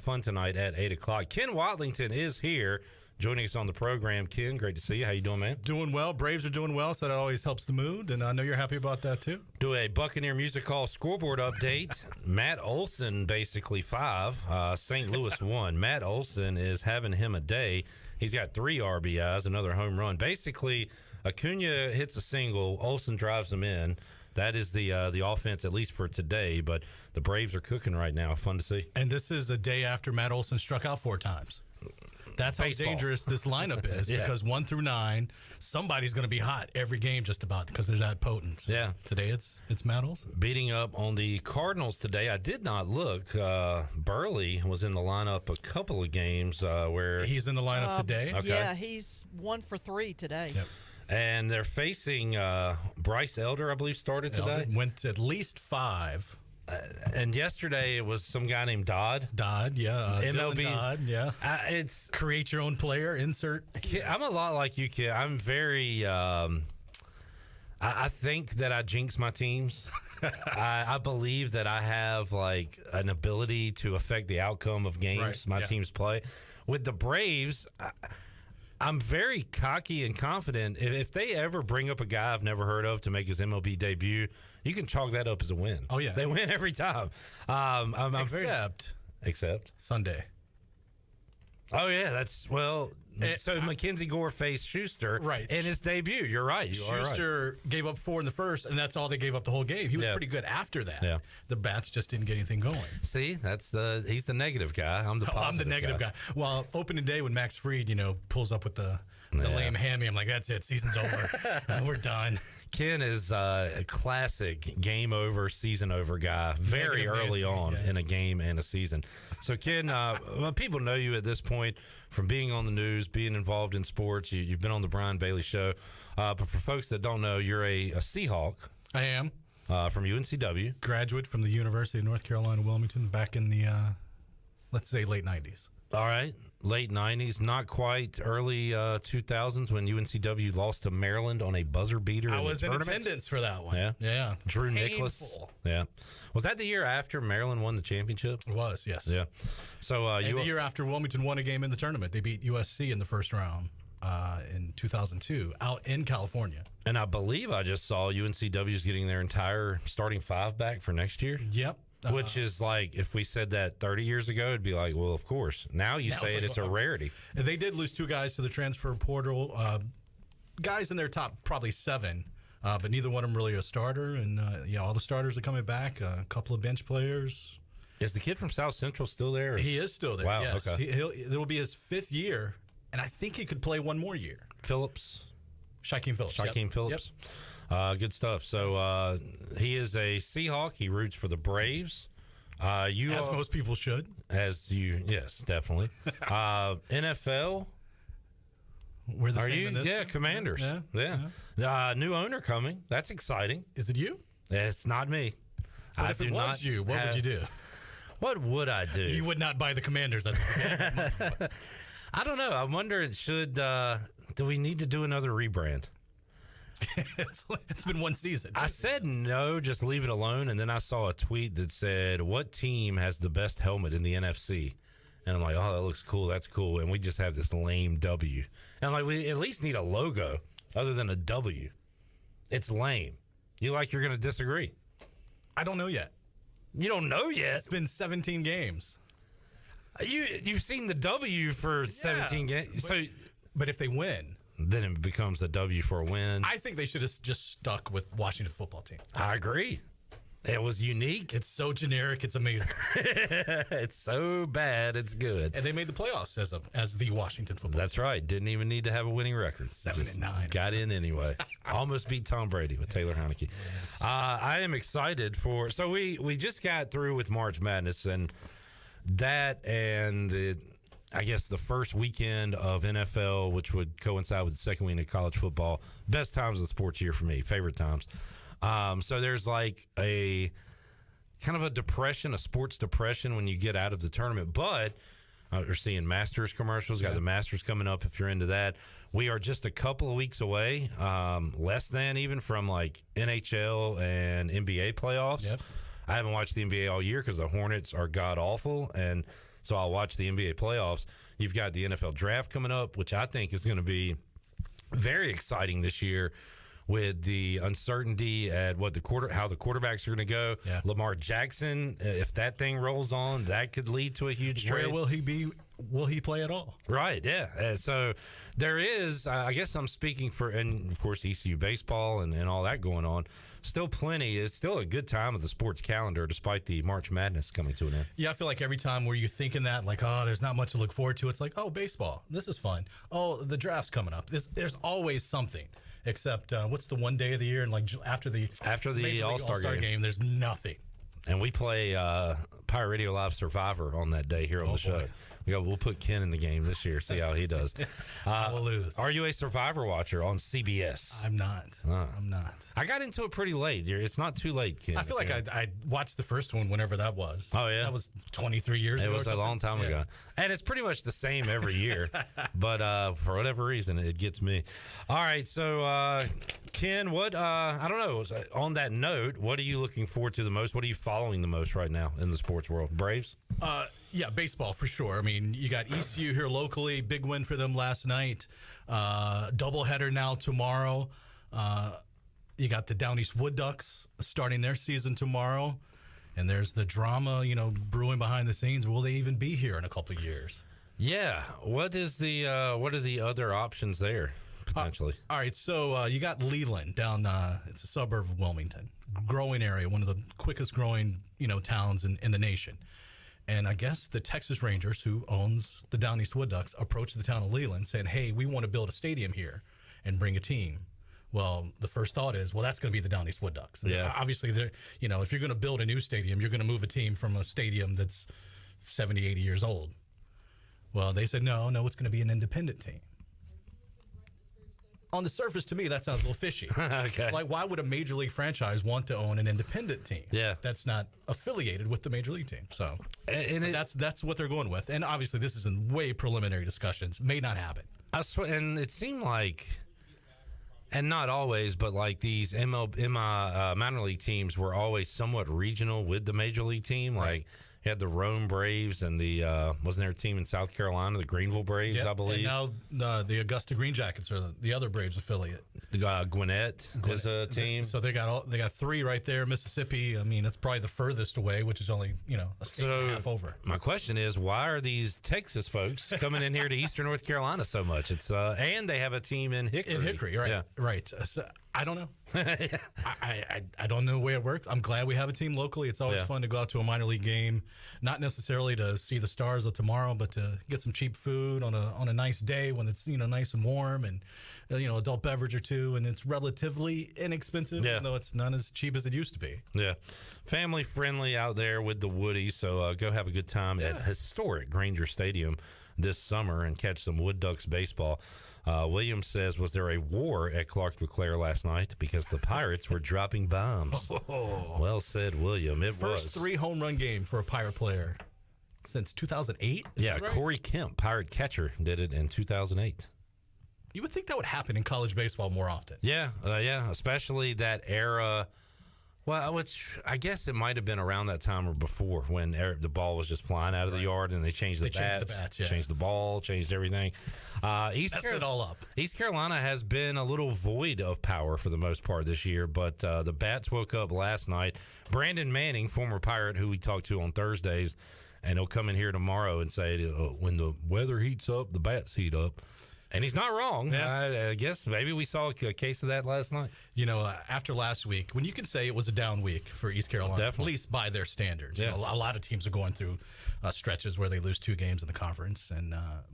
Speaker 12: fun tonight at 8 o'clock. Ken Watlington is here, joining us on the program. Ken, great to see you. How you doing, man?
Speaker 6: Doing well. Braves are doing well, so that always helps the mood, and I know you're happy about that, too.
Speaker 12: Do a Buccaneer Music Hall scoreboard update. Matt Olson, basically 5. St. Louis 1. Matt Olson is having him a day. He's got 3 RBIs, another home run. Basically, Acuna hits a single. Olson drives them in. That is the offense, at least for today. But the Braves are cooking right now. Fun to see.
Speaker 6: And this is the day after Matt Olson struck out 4 times. That's how dangerous this lineup is, because 1 through 9, somebody's going to be hot every game just about, because they're that potent. So
Speaker 12: yeah.
Speaker 6: Today it's Matt Olson.
Speaker 12: Beating up on the Cardinals today. I did not look. Burley was in the lineup a couple of games where...
Speaker 6: He's in the lineup today?
Speaker 21: Okay. Yeah, he's 1 for 3 today.
Speaker 6: Yep.
Speaker 12: And they're facing Bryce Elder, I believe, started today.
Speaker 6: Went at least 5.
Speaker 12: And yesterday it was some guy named Dodd.
Speaker 6: Dodd, yeah.
Speaker 12: MLB.
Speaker 6: Dodd, yeah.
Speaker 12: It's
Speaker 6: create your own player, insert.
Speaker 12: I'm a lot like you, kid. I'm very. I think that I jinx my teams. I believe that I have like an ability to affect the outcome of games my teams play. With the Braves, I'm very cocky and confident. If they ever bring up a guy I've never heard of to make his MLB debut, you can chalk that up as a win.
Speaker 6: Oh, yeah.
Speaker 12: They win every time.
Speaker 6: Except
Speaker 12: Sunday. Oh, yeah. So Mackenzie Gore faced Schuster in his debut. You're right.
Speaker 6: Schuster gave up 4 in the first, and that's all they gave up the whole game. He was pretty good after that.
Speaker 12: Yeah.
Speaker 6: The bats just didn't get anything going.
Speaker 12: See, he's the negative guy. I'm the positive
Speaker 6: I'm the negative guy. Well, opening day when Max Fried, pulls up with the lame hammy, I'm like, that's it. Season's over. We're done.
Speaker 12: Ken is a classic game over, season over guy. Very early on in a game and a season. So, Ken, well, people know you at this point from being on the news, being involved in sports. You've been on the Brian Bailey Show. But for folks that don't know, you're a Seahawk.
Speaker 6: I am.
Speaker 12: From UNCW.
Speaker 6: Graduate from the University of North Carolina, Wilmington, back in the, let's say, late 90s.
Speaker 12: All right. Late 90s, not quite early 2000s when UNCW lost to Maryland on a buzzer beater.
Speaker 6: I was in attendance for that one.
Speaker 12: Yeah. Drew Nicholas.
Speaker 6: Painful.
Speaker 12: Yeah. Was that the year after Maryland won the championship?
Speaker 6: It was, yes.
Speaker 12: Yeah. So
Speaker 6: and the year after Wilmington won a game in the tournament. They beat USC in the first round in 2002 out in California.
Speaker 12: And I believe I just saw UNCW's getting their entire starting 5 back for next year.
Speaker 6: Yep.
Speaker 12: Which is like, if we said that 30 years ago, it'd be like, well, of course. Now you say it's a rarity.
Speaker 6: They did lose 2 guys to the transfer portal. Guys in their top probably 7, but neither one of them really a starter. And, all the starters are coming back. A couple of bench players.
Speaker 12: Is the kid from South Central still there?
Speaker 6: He is still there,
Speaker 12: wow,
Speaker 6: yes.
Speaker 12: Okay.
Speaker 6: It will be his 5th year, and I think he could play one more year.
Speaker 12: Phillips?
Speaker 6: Shaquem Phillips.
Speaker 12: Shaquem Phillips. Yep. Good stuff. So he is a Seahawk. He roots for the Braves. As
Speaker 6: most people should.
Speaker 12: Yes, definitely. NFL.
Speaker 6: We're the same in this.
Speaker 12: Yeah, Commanders. Yeah. New owner coming. That's exciting.
Speaker 6: Is it you?
Speaker 12: It's not me.
Speaker 6: But if it was you, what would you do?
Speaker 12: What would I do?
Speaker 6: You would not buy the Commanders.
Speaker 12: I don't know. I'm wondering, do we need to do another rebrand?
Speaker 6: It's been one season.
Speaker 12: I said no, just leave it alone. And then I saw a tweet that said, what team has the best helmet in the NFC? And I'm like, oh, that looks cool. That's cool. And we just have this lame W. And I'm like, we at least need a logo other than a W. It's lame. You're going to disagree?
Speaker 6: I don't know yet.
Speaker 12: You don't know yet?
Speaker 6: It's been 17 games.
Speaker 12: You've seen the W for 17 games.
Speaker 6: But if they win,
Speaker 12: then it becomes a W for a win.
Speaker 6: I think they should have just stuck with Washington football team.
Speaker 12: I agree. It was unique.
Speaker 6: It's so generic. It's amazing.
Speaker 12: It's so bad. It's good.
Speaker 6: And they made the playoffs as the Washington football
Speaker 12: That's
Speaker 6: team.
Speaker 12: Right. Didn't even need to have a winning record.
Speaker 6: 7-9.
Speaker 12: Got in anyway. Almost beat Tom Brady with Taylor Heineke. I am excited for. So we just got through with March Madness, and that and I guess the first weekend of NFL, which would coincide with the second weekend of college football. Best times of the sports year for me. Favorite times. So there's like a kind of a depression, a sports depression when you get out of the tournament. But we're seeing Masters commercials. Got the Masters coming up if you're into that. We are just a couple of weeks away, less than even from like NHL and NBA playoffs.
Speaker 6: Yep.
Speaker 12: I haven't watched the NBA all year because the Hornets are god awful, and so I'll watch the NBA playoffs. You've got the NFL draft coming up, which I think is going to be very exciting this year, with the uncertainty at how the quarterbacks are going to go.
Speaker 6: Yeah.
Speaker 12: Lamar Jackson, if that thing rolls on, that could lead to a huge trade.
Speaker 6: Where will he be? Will he play at all?
Speaker 12: Right, yeah. So there is, I guess I'm speaking for, and of course ECU baseball and all that going on. Still plenty. It's still a good time of the sports calendar despite the March Madness coming to an end.
Speaker 6: Yeah, I feel like every time where you're thinking that, like, oh, there's not much to look forward to, it's like, oh, baseball. This is fun. Oh, the draft's coming up. There's always something. Except, what's the one day of the year? And like after the
Speaker 12: All-Star
Speaker 6: game, there's nothing.
Speaker 12: And we play Pirate Radio Live Survivor on that day here on the show. We'll put Ken in the game this year, see how he does.
Speaker 6: I will lose.
Speaker 12: Are you a Survivor watcher on CBS?
Speaker 6: I'm not. I'm not.
Speaker 12: I got into it pretty late. It's not too late, Ken.
Speaker 6: I feel like I watched the first one whenever that was.
Speaker 12: Oh, yeah?
Speaker 6: That was 23 years ago.
Speaker 12: It was a long time ago. And it's pretty much the same every year. But for whatever reason, it gets me. All right, so Ken, what, I don't know, on that note, what are you looking forward to the most? What are you following the most right now in the sports world? Braves?
Speaker 6: Yeah, baseball for sure. I mean, you got ECU here locally, big win for them last night. Doubleheader now tomorrow. You got the Down East Wood Ducks starting their season tomorrow. And there's the drama, brewing behind the scenes. Will they even be here in a couple of years?
Speaker 12: Yeah. What are the other options there potentially?
Speaker 6: All right, so you got Leland down. It's a suburb of Wilmington, growing area, one of the quickest growing towns in the nation. And I guess the Texas Rangers, who owns the Down East Wood Ducks, approached the town of Leland saying, "Hey, we want to build a stadium here and bring a team." Well, the first thought is, well, that's going to be the Down East Wood Ducks.
Speaker 12: Yeah.
Speaker 6: Obviously, if you're going to build a new stadium, you're going to move a team from a stadium that's 70, 80 years old. Well, they said, no, it's going to be an independent team. On the surface, to me, that sounds a little fishy.
Speaker 12: Okay.
Speaker 6: Like, why would a major league franchise want to own an independent team?
Speaker 12: Yeah.
Speaker 6: That's not affiliated with the major league team. So
Speaker 12: and
Speaker 6: that's what they're going with. And obviously, this is in way preliminary discussions. May not happen.
Speaker 12: I swear, and it seemed like, and not always, but like these minor league teams were always somewhat regional with the major league team. Like, you had the Rome Braves and the wasn't there a team in South Carolina, the Greenville Braves, I believe.
Speaker 6: And now the Augusta Green Jackets are the other Braves affiliate.
Speaker 12: Gwinnett is a team.
Speaker 6: So they got three right there. Mississippi. I mean, it's probably the furthest away, which is only a state and a half over.
Speaker 12: My question is, why are these Texas folks coming in here to Eastern North Carolina so much? It's and they have a team in Hickory.
Speaker 6: In Hickory, right?
Speaker 12: Yeah.
Speaker 6: Right. So, I don't know. I don't know the way it works. I'm glad we have a team locally. It's always fun to go out to a minor league game, not necessarily to see the Stars of tomorrow, but to get some cheap food on a nice day when it's nice and warm, and adult beverage or two, and it's relatively inexpensive, even though it's not as cheap as it used to be.
Speaker 12: Yeah, family friendly out there with the Woody. So go have a good time at historic Granger Stadium this summer and catch some Wood Ducks baseball. Williams says, was there a war at Clark LeClaire last night because the Pirates were dropping bombs?
Speaker 6: Oh.
Speaker 12: Well said, William. It
Speaker 6: First
Speaker 12: was.
Speaker 6: 3 home run game for a Pirate player since 2008?
Speaker 12: Yeah,
Speaker 6: right?
Speaker 12: Corey Kemp, Pirate catcher, did it in 2008.
Speaker 6: You would think that would happen in college baseball more often.
Speaker 12: Yeah, especially that era. Well, which I guess it might have been around that time or before when the ball was just flying out of the yard and they changed the bats, changed the ball, changed everything.
Speaker 6: Messed it all up.
Speaker 12: East Carolina has been a little void of power for the most part this year, but the bats woke up last night. Brandon Manning, former Pirate, who we talked to on Thursdays, and he'll come in here tomorrow and say, when the weather heats up, the bats heat up. And he's not wrong. I guess maybe we saw a case of that last night.
Speaker 6: After last week, when you can say it was a down week for East Carolina, at least by their standards.
Speaker 12: Yeah.
Speaker 6: A lot of teams are going through stretches where they lose 2 games in the conference.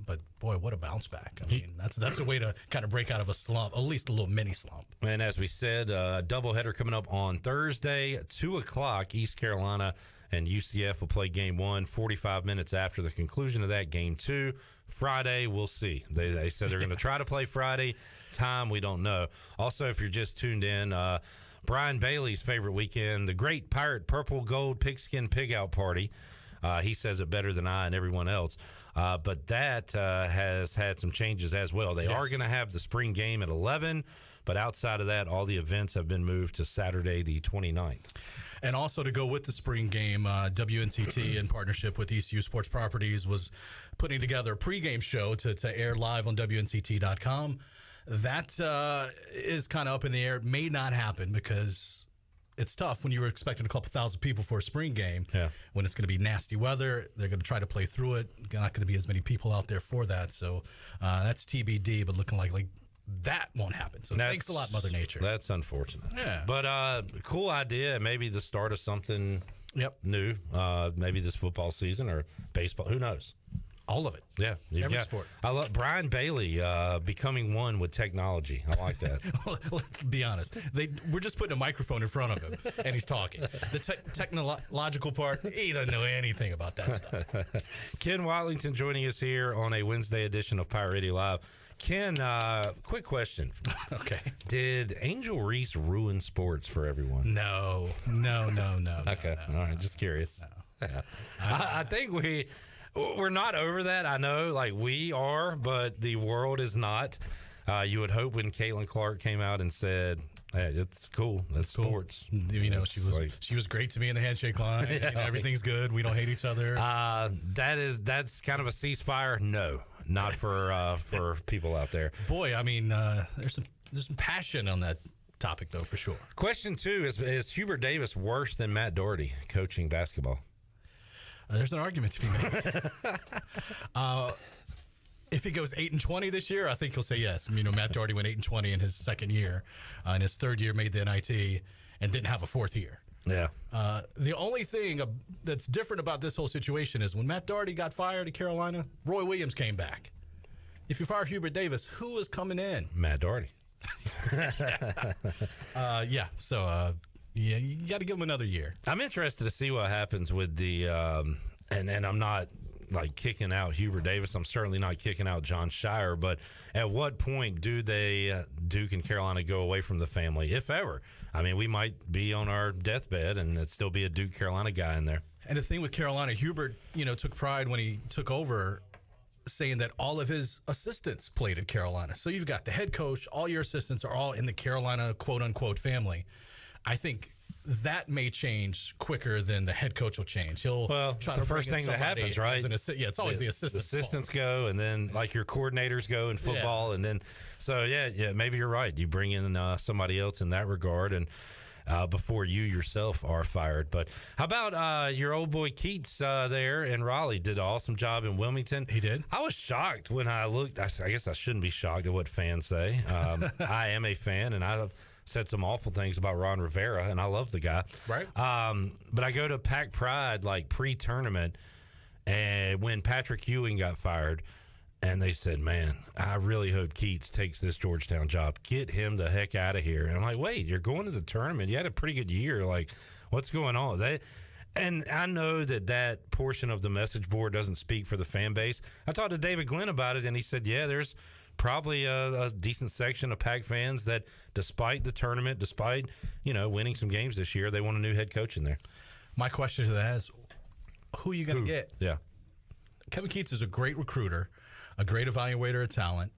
Speaker 6: But boy, what a bounce back. I mean, that's a way to kind of break out of a slump, at least a little mini slump.
Speaker 12: And as we said, doubleheader coming up on Thursday, 2 o'clock, East Carolina and UCF will play game 1 45 minutes after the conclusion of that. Game 2 Friday, we'll see. They said they're going to try to play Friday. Time, we don't know. Also, if you're just tuned in, Brian Bailey's favorite weekend, the Great Pirate Purple Gold Pigskin Pig Out Party. He says it better than I and everyone else. But that has had some changes as well. They are going to have the spring game at 11, but outside of that, all the events have been moved to Saturday the 29th.
Speaker 6: And also to go with the spring game, WNCT in partnership with ECU Sports Properties was putting together a pregame show to air live on WNCT.com. That is kind of up in the air. It may not happen because it's tough when you were expecting a couple thousand people for a spring game.
Speaker 12: Yeah.
Speaker 6: When it's going to be nasty weather, they're going to try to play through it. Not going to be as many people out there for that. So that's TBD, but looking like that won't happen. So thanks a lot, Mother Nature.
Speaker 12: That's unfortunate.
Speaker 6: Yeah.
Speaker 12: But cool idea. Maybe the start of something new. Maybe this football season or baseball. Who knows?
Speaker 6: All of it.
Speaker 12: Yeah.
Speaker 6: Every sport.
Speaker 12: I love Brian Bailey becoming one with technology. I like that.
Speaker 6: Let's be honest. We're just putting a microphone in front of him, and he's talking. The technological part, he doesn't know anything about that stuff.
Speaker 12: Ken Watlington joining us here on a Wednesday edition of Pirate Radio Live. Ken, quick question.
Speaker 6: Okay.
Speaker 12: Did Angel Reese ruin sports for everyone?
Speaker 6: No.
Speaker 12: Okay.
Speaker 6: No.
Speaker 12: All right. Just curious.
Speaker 6: No.
Speaker 12: I think we're not over that. I know, like we are, but the world is not. You would hope when Caitlin Clark came out and said, "Hey, it's cool. It's sports."
Speaker 6: She was great to me in the handshake line. Everything's good. We don't hate each other.
Speaker 12: That's kind of a ceasefire. No, not for people out there.
Speaker 6: Boy, I mean, there's some passion on that topic though, for sure.
Speaker 12: Question 2 is Hubert Davis worse than Matt Doherty coaching basketball?
Speaker 6: There's an argument to be made. If he goes 8-20 this year, I think he'll say yes. Matt Doherty went 8-20 in his second year. In his third year, made the NIT and didn't have a fourth year.
Speaker 12: Yeah.
Speaker 6: The only thing that's different about this whole situation is when Matt Doherty got fired at Carolina, Roy Williams came back. If you fire Hubert Davis, who is coming in?
Speaker 12: Matt Doherty.
Speaker 6: So you got to give him another year.
Speaker 12: I'm interested to see what happens with the and I'm not like kicking out Hubert Davis. I'm certainly not kicking out John Shire, but at what point do they Duke and Carolina go away from the family, if ever? I mean, we might be on our deathbed and it'd still be a Duke Carolina guy in there.
Speaker 6: And the thing with Carolina, Hubert, took pride when he took over, saying that all of his assistants played at Carolina. So you've got the head coach, all your assistants are all in the Carolina quote-unquote family. I think that may change quicker than the head coach will change. He'll try
Speaker 12: the
Speaker 6: to
Speaker 12: first thing that happens, right?
Speaker 6: It's always the assistants.
Speaker 12: The assistants go, and then like your coordinators go in football, and then maybe you're right. You bring in somebody else in that regard, and before you yourself are fired. But how about your old boy Keats there in Raleigh? Did an awesome job in Wilmington.
Speaker 6: He did.
Speaker 12: I was shocked when I looked. I guess I shouldn't be shocked at what fans say. I am a fan, and I've said some awful things about Ron Rivera, and I love the guy.
Speaker 6: Right.
Speaker 12: But I go to Pac Pride like pre-tournament, and when Patrick Ewing got fired, and they said, man, I really hope Keats takes this Georgetown job. Get him the heck out of here. And I'm like, wait, you're going to the tournament. You had a pretty good year. Like, what's going on? And I know that portion of the message board doesn't speak for the fan base. I talked to David Glenn about it, and he said, yeah, there's probably a decent section of Pac fans that despite the tournament, despite, winning some games this year, they want a new head coach in there.
Speaker 6: My question to that is, who are you going to get?
Speaker 12: Yeah.
Speaker 6: Kevin Keats is a great recruiter, a great evaluator of talent.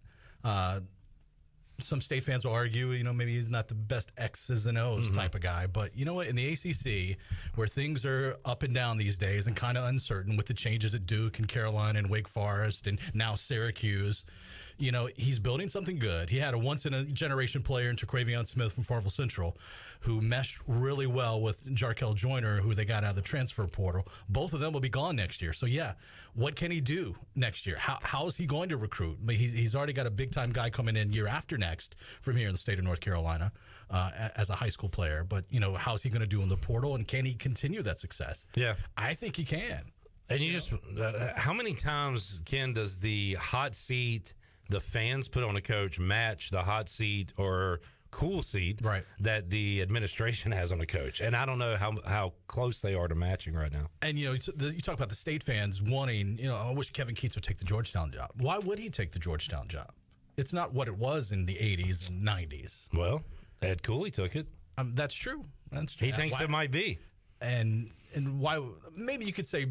Speaker 6: Some state fans will argue, maybe he's not the best X's and O's type of guy. But you know what? In the ACC, where things are up and down these days and kind of uncertain with the changes at Duke and Carolina and Wake Forest and now Syracuse, he's building something good. He had a once-in-a-generation player in Traquavion Smith from Farmville Central who meshed really well with Jarkel Joyner, who they got out of the transfer portal. Both of them will be gone next year. So, what can he do next year? How is he going to recruit? He's already got a big-time guy coming in year after next from here in the state of North Carolina as a high school player. But, how's he going to do in the portal, and can he continue that success?
Speaker 12: Yeah.
Speaker 6: I think he can.
Speaker 12: And you just how many times, Ken, does the hot seat the fans put on a coach match the hot seat or cool seat that the administration has on a coach? And I don't know how close they are to matching right now. And,
Speaker 6: you talk about the state fans wanting, I wish Kevin Keats would take the Georgetown job. Why would he take the Georgetown job? It's not what it was in the 80s and 90s.
Speaker 12: Well, Ed Cooley took it.
Speaker 6: That's true. That's true.
Speaker 12: He thinks it might be.
Speaker 6: And why? Maybe you could say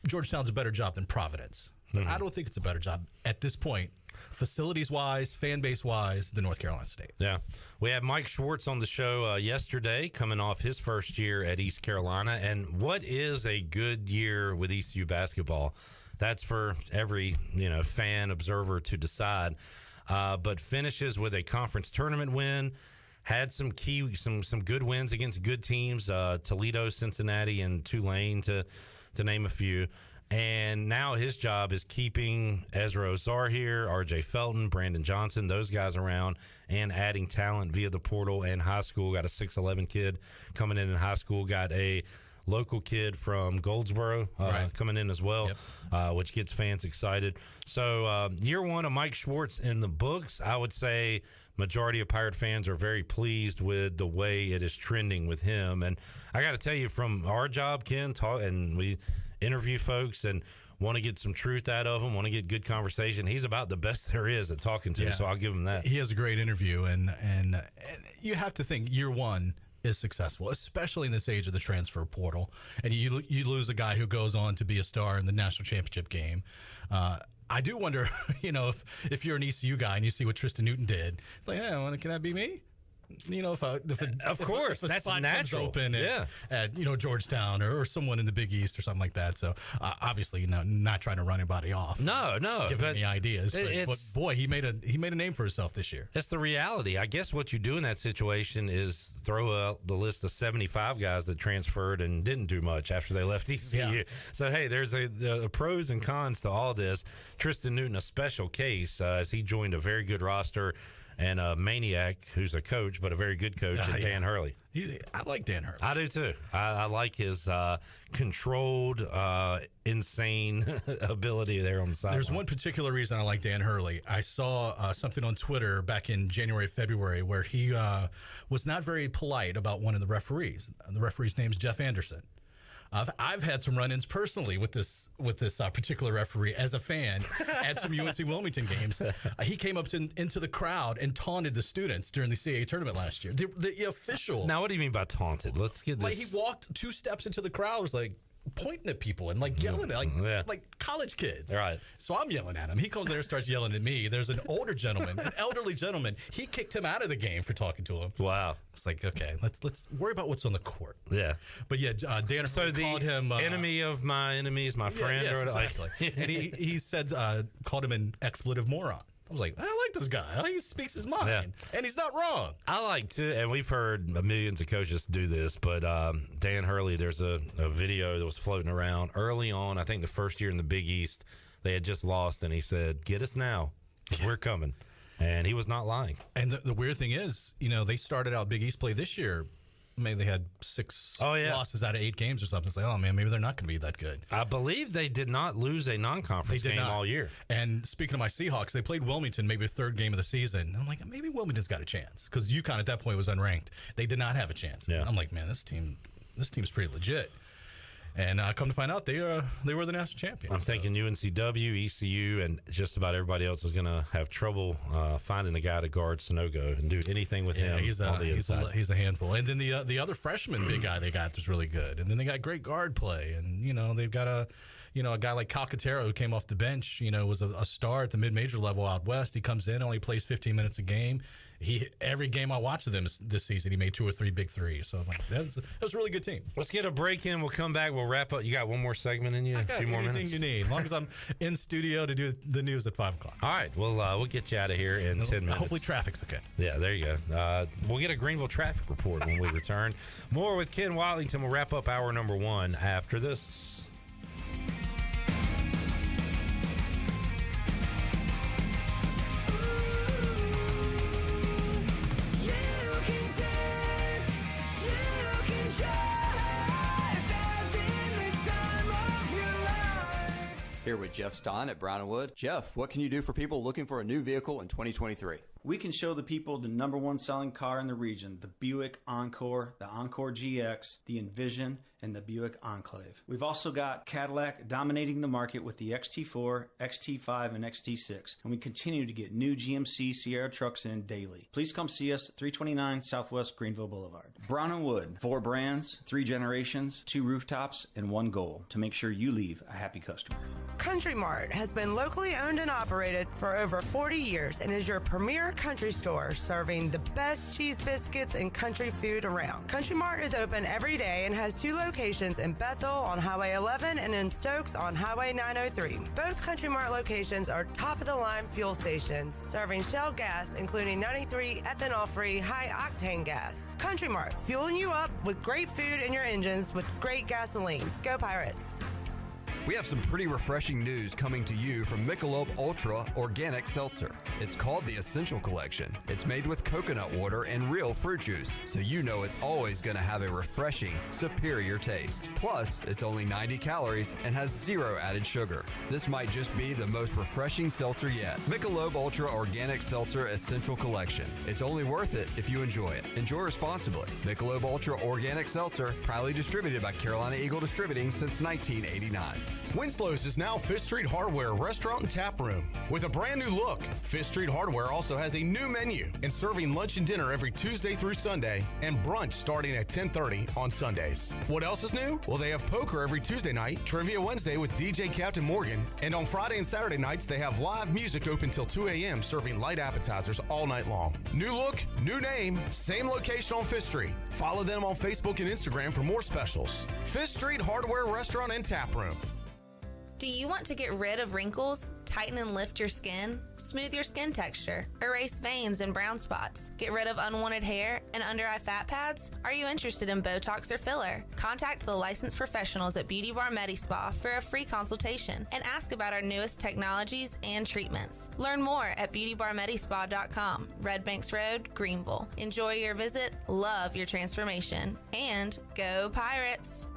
Speaker 6: Georgetown's a better job than Providence. But I don't think it's a better job at this point, facilities-wise, fan base-wise, than North Carolina State.
Speaker 12: Yeah. We had Mike Schwartz on the show yesterday, coming off his first year at East Carolina. And what is a good year with ECU basketball? That's for every, fan, observer to decide. But finishes with a conference tournament win, had some good wins against good teams, Toledo, Cincinnati, and Tulane, to name a few. And now his job is keeping Ezra Ozar here, R.J. Felton, Brandon Johnson, those guys around, and adding talent via the portal and high school. Got a 6'11" kid coming in high school. Got a local kid from Goldsboro coming in as well, which gets fans excited. So year one of Mike Schwartz in the books. I would say majority of Pirate fans are very pleased with the way it is trending with him. And I got to tell you, from our job, Ken, and we interview folks and want to get some truth out of them, want to get good conversation. He's about the best there is at talking to, so I'll give him that.
Speaker 6: He has a great interview, and you have to think year one is successful, especially in this age of the transfer portal. And you lose a guy who goes on to be a star in the national championship game. I do wonder, if you're an ECU guy and you see what Tristan Newton did, it's like, can that be me? Of
Speaker 12: course,
Speaker 6: if a
Speaker 12: that's
Speaker 6: spot
Speaker 12: natural.
Speaker 6: comes open at Georgetown or someone in the Big East or something like that. So obviously, not trying to run anybody off.
Speaker 12: No,
Speaker 6: giving me ideas. But boy, he made a name for himself this year.
Speaker 12: That's the reality. I guess what you do in that situation is throw out the list of 75 guys that transferred and didn't do much after they left ECU.
Speaker 6: Yeah.
Speaker 12: So hey, there's the pros and cons to all this. Tristan Newton, a special case, as he joined a very good roster. And a maniac who's a coach, but a very good coach, Dan Hurley.
Speaker 6: I like Dan Hurley.
Speaker 12: I do too. I like his controlled, insane ability there on the sideline.
Speaker 6: There's one particular reason I like Dan Hurley. I saw something on Twitter back in January, February, where he was not very polite about one of the referees. The referee's name is Jeff Anderson. I've had some run-ins personally with this particular referee as a fan at some UNC Wilmington games. He came up into the crowd and taunted the students during the CAA tournament last year. The official.
Speaker 12: Now, what do you mean by taunted? Let's get this.
Speaker 6: Like, he walked 2 steps into the crowd, was like pointing at people and like yelling at like college kids.
Speaker 12: Right.
Speaker 6: So I'm yelling at him. He comes there and starts yelling at me. There's an older gentleman, an elderly gentleman. He kicked him out of the game for talking to him.
Speaker 12: Wow.
Speaker 6: It's like, okay, let's worry about what's on the court.
Speaker 12: Yeah.
Speaker 6: But yeah, Dan called him
Speaker 12: enemy of my enemy is my friend.
Speaker 6: Yes,
Speaker 12: or
Speaker 6: exactly. And he said called him an expletive moron. I was like, I like this guy. He speaks his mind, and he's not wrong.
Speaker 12: I like to, and we've heard millions of coaches do this, but Dan Hurley, there's a video that was floating around early on. I think the first year in the Big East, they had just lost, and he said, "Get us now, 'cause we're coming," and he was not lying.
Speaker 6: And the weird thing is, they started out Big East play this year. Maybe they had 6 losses out of 8 games or something. It's like, oh man, maybe they're not going to be that good.
Speaker 12: I believe they did not lose a non-conference game all year.
Speaker 6: And speaking of my Seahawks, they played Wilmington maybe the 3rd game of the season. I'm like, maybe Wilmington's got a chance because UConn at that point was unranked. They did not have a chance.
Speaker 12: Yeah.
Speaker 6: I'm like, man, this team's pretty legit. And come to find out, they were the national champions.
Speaker 12: I'm thinking UNCW, ECU, and just about everybody else is going to have trouble finding a guy to guard Sonogo and do anything with him.
Speaker 6: He's a handful. And then the other freshman big guy they got was really good. And then they got great guard play. And they've got a guy like Calcaterra who came off the bench. Was a star at the mid-major level out west. He comes in, only plays 15 minutes a game. Every game I watched of them this season, he made 2 or 3 big threes. So I'm like, that was a really good team.
Speaker 12: Let's get a break in. We'll come back. We'll wrap up. You got one more segment in you?
Speaker 6: I got
Speaker 12: a few more minutes?
Speaker 6: anything you need. As long as I'm in studio to do the news at 5 o'clock.
Speaker 12: All right. Well, we'll get you out of here in 10 minutes.
Speaker 6: Hopefully traffic's okay.
Speaker 12: Yeah, there you go. We'll get a Greenville traffic report when we return. More with Ken Watlington. We'll wrap up hour number 1 after this.
Speaker 7: Here with Jeff Stein at Brown & Wood. Jeff, what can you do for people looking for a new vehicle in 2023?
Speaker 9: We can show the people the #1 selling car in the region, the Buick Encore, the Encore GX, the Envision, and the Buick Enclave. We've also got Cadillac dominating the market with the XT4, XT5, and XT6, and we continue to get new GMC Sierra trucks in daily. Please come see us at 329 Southwest Greenville Boulevard. Brown & Wood, 4 brands, 3 generations, 2 rooftops, and 1 goal to make sure you leave a happy customer.
Speaker 14: Country Mart has been locally owned and operated for over 40 years and is your premier country store serving the best cheese biscuits and country food around. Country Mart is open every day and has 2 locations in Bethel on Highway 11 and in Stokes on Highway 903. Both Country Mart locations are top-of-the-line fuel stations serving Shell gas, including 93 ethanol-free high-octane gas. Country Mart, fueling you up with great food in your engines with great gasoline. Go Pirates!
Speaker 15: We have some pretty refreshing news coming to you from Michelob Ultra Organic Seltzer. It's called the Essential Collection. It's made with coconut water and real fruit juice, so you know it's always going to have a refreshing, superior taste. Plus, it's only 90 calories and has 0 added sugar. This might just be the most refreshing seltzer yet. Michelob Ultra Organic Seltzer Essential Collection. It's only worth it if you enjoy it. Enjoy responsibly. Michelob Ultra Organic Seltzer, proudly distributed by Carolina Eagle Distributing since 1989.
Speaker 10: Winslow's is now Fifth Street Hardware Restaurant and Tap Room. With a brand new look, Fifth Street Hardware also has a new menu and serving lunch and dinner every Tuesday through Sunday and brunch starting at 10:30 on Sundays. What else is new? Well, they have poker every Tuesday night, Trivia Wednesday with DJ Captain Morgan, and on Friday and Saturday nights they have live music open till 2 a.m. serving light appetizers all night long. New look, new name, same location on Fifth Street. Follow them on Facebook and Instagram for more specials. Fifth Street Hardware Restaurant and Tap Room.
Speaker 11: Do you want to get rid of wrinkles, tighten and lift your skin, smooth your skin texture, erase veins and brown spots, get rid of unwanted hair and under-eye fat pads? Are you interested in Botox or filler? Contact the licensed professionals at Beauty Bar Medi Spa for a free consultation and ask about our newest technologies and treatments. Learn more at beautybarmedispa.com, Red Banks Road, Greenville. Enjoy your visit, love your transformation, and go Pirates!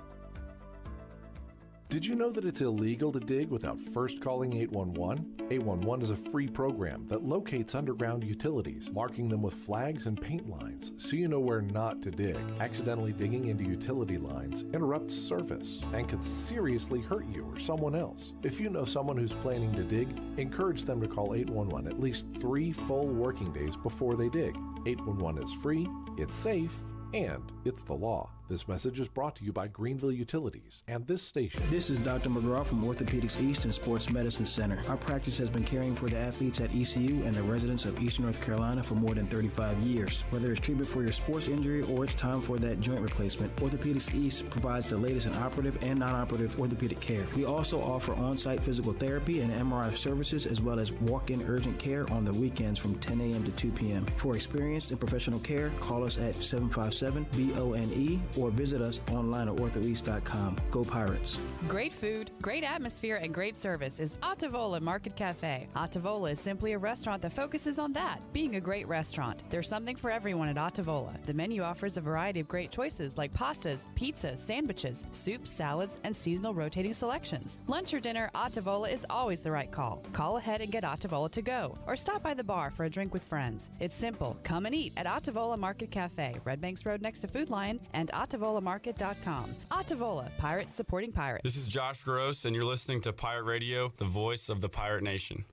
Speaker 13: Did you know that it's illegal to dig without first calling 811? 811 is a free program that locates underground utilities, marking them with flags and paint lines so you know where not to dig. Accidentally digging into utility lines interrupts service and could seriously hurt you or someone else. If you know someone who's planning to dig, encourage them to call 811 at least 3 full working days before they dig. 811 is free, it's safe, and it's the law. This message is brought to you by Greenville Utilities and this station.
Speaker 16: This is Dr. McGraw from Orthopedics East and Sports Medicine Center. Our practice has been caring for the athletes at ECU and the residents of Eastern North Carolina for more than 35 years. Whether it's treatment for your sports injury or it's time for that joint replacement, Orthopedics East provides the latest in operative and non-operative orthopedic care. We also offer on-site physical therapy and MRI services as well as walk-in urgent care on the weekends from 10 a.m. to 2 p.m. For experienced and professional care, call us at 757-BONE or visit us online at orthoeast.com. Go Pirates.
Speaker 17: Great food, great atmosphere, and great service is Ottavola Market Cafe. Ottavola is simply a restaurant that focuses on that, being a great restaurant. There's something for everyone at Ottavola. The menu offers a variety of great choices like pastas, pizzas, sandwiches, soups, salads, and seasonal rotating selections. Lunch or dinner, Ottavola is always the right call. Call ahead and get Ottavola to go, or stop by the bar for a drink with friends. It's simple. Come and eat at Ottavola Market Cafe, Red Banks Road next to Food Lion, and OttavolaMarket.com. Ottavola, Pirates supporting Pirates.
Speaker 18: This is Josh Grosz, and you're listening to Pirate Radio, the voice of the Pirate Nation.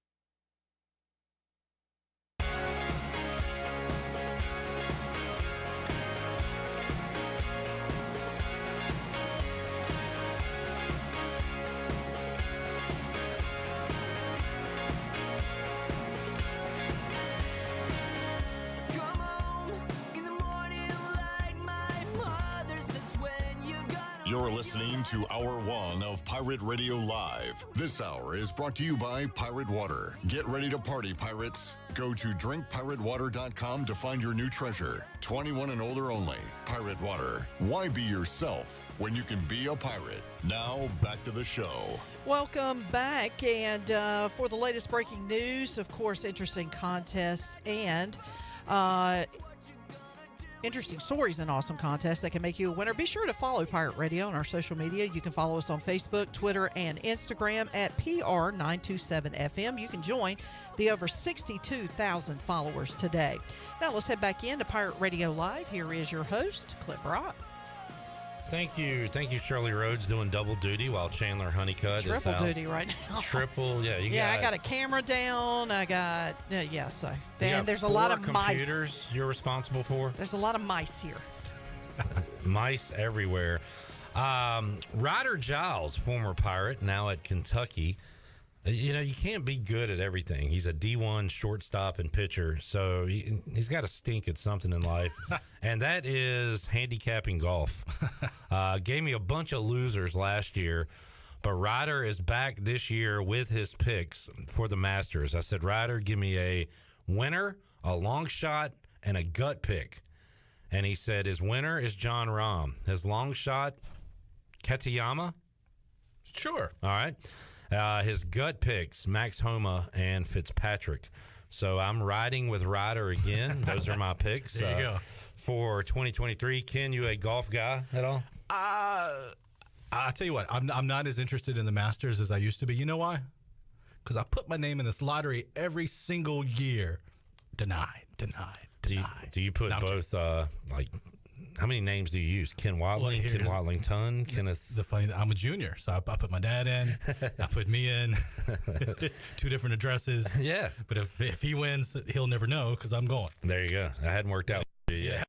Speaker 8: You're listening to Hour 1 of Pirate Radio Live. This hour is brought to you by Pirate Water. Get ready to party, pirates. Go to drinkpiratewater.com to find your new treasure. 21 and older only. Pirate Water. Why be yourself when you can be a pirate? Now, back to the show.
Speaker 21: Welcome back. And for the latest breaking news, of course, interesting contests and interesting stories and awesome contests that can make you a winner. Be sure to follow Pirate Radio on our social media. You can follow us on Facebook, Twitter, and Instagram at PR927FM. You can join the over 62,000 followers today. Now let's head back into Pirate Radio Live. Here is your host, Clip Rock.
Speaker 12: Thank you, Shirley Rhodes, doing double duty while Chandler Honeycutt
Speaker 21: Triple
Speaker 12: is out.
Speaker 21: duty right now.
Speaker 12: Triple, yeah.
Speaker 21: I got a camera down. I got, so.
Speaker 12: And
Speaker 21: there's a lot of
Speaker 12: computers
Speaker 21: mice.
Speaker 12: You're responsible for?
Speaker 21: There's a lot of mice here.
Speaker 12: Mice everywhere. Ryder Giles, former Pirate, now at Kentucky. You can't be good at everything. He's a D1 shortstop and pitcher, so he's got to stink at something in life, and that is handicapping golf. Gave me a bunch of losers last year, but Ryder is back this year with his picks for the Masters. I said, Ryder, give me a winner, a long shot, and a gut pick. And he said his winner is John Rahm. His long shot, Katayama.
Speaker 2: Sure.
Speaker 12: All right. His gut picks, Max Homa and Fitzpatrick. So I'm riding with Ryder again. Those are my picks.
Speaker 2: There you go.
Speaker 12: For 2023. Ken, you a golf guy at all?
Speaker 6: I'll tell you what, I'm not as interested in the Masters as I used to be. You know why? Because I put my name in this lottery every single year. Denied.
Speaker 12: Do you put both, How many names do you use? Ken Watling, Ken Watlington, Kenneth.
Speaker 6: The funny, I'm a junior, so I put my dad in. I put me in. 2 different addresses.
Speaker 12: Yeah.
Speaker 6: But if he wins, he'll never know because I'm going.
Speaker 12: There you go. I hadn't worked out yet.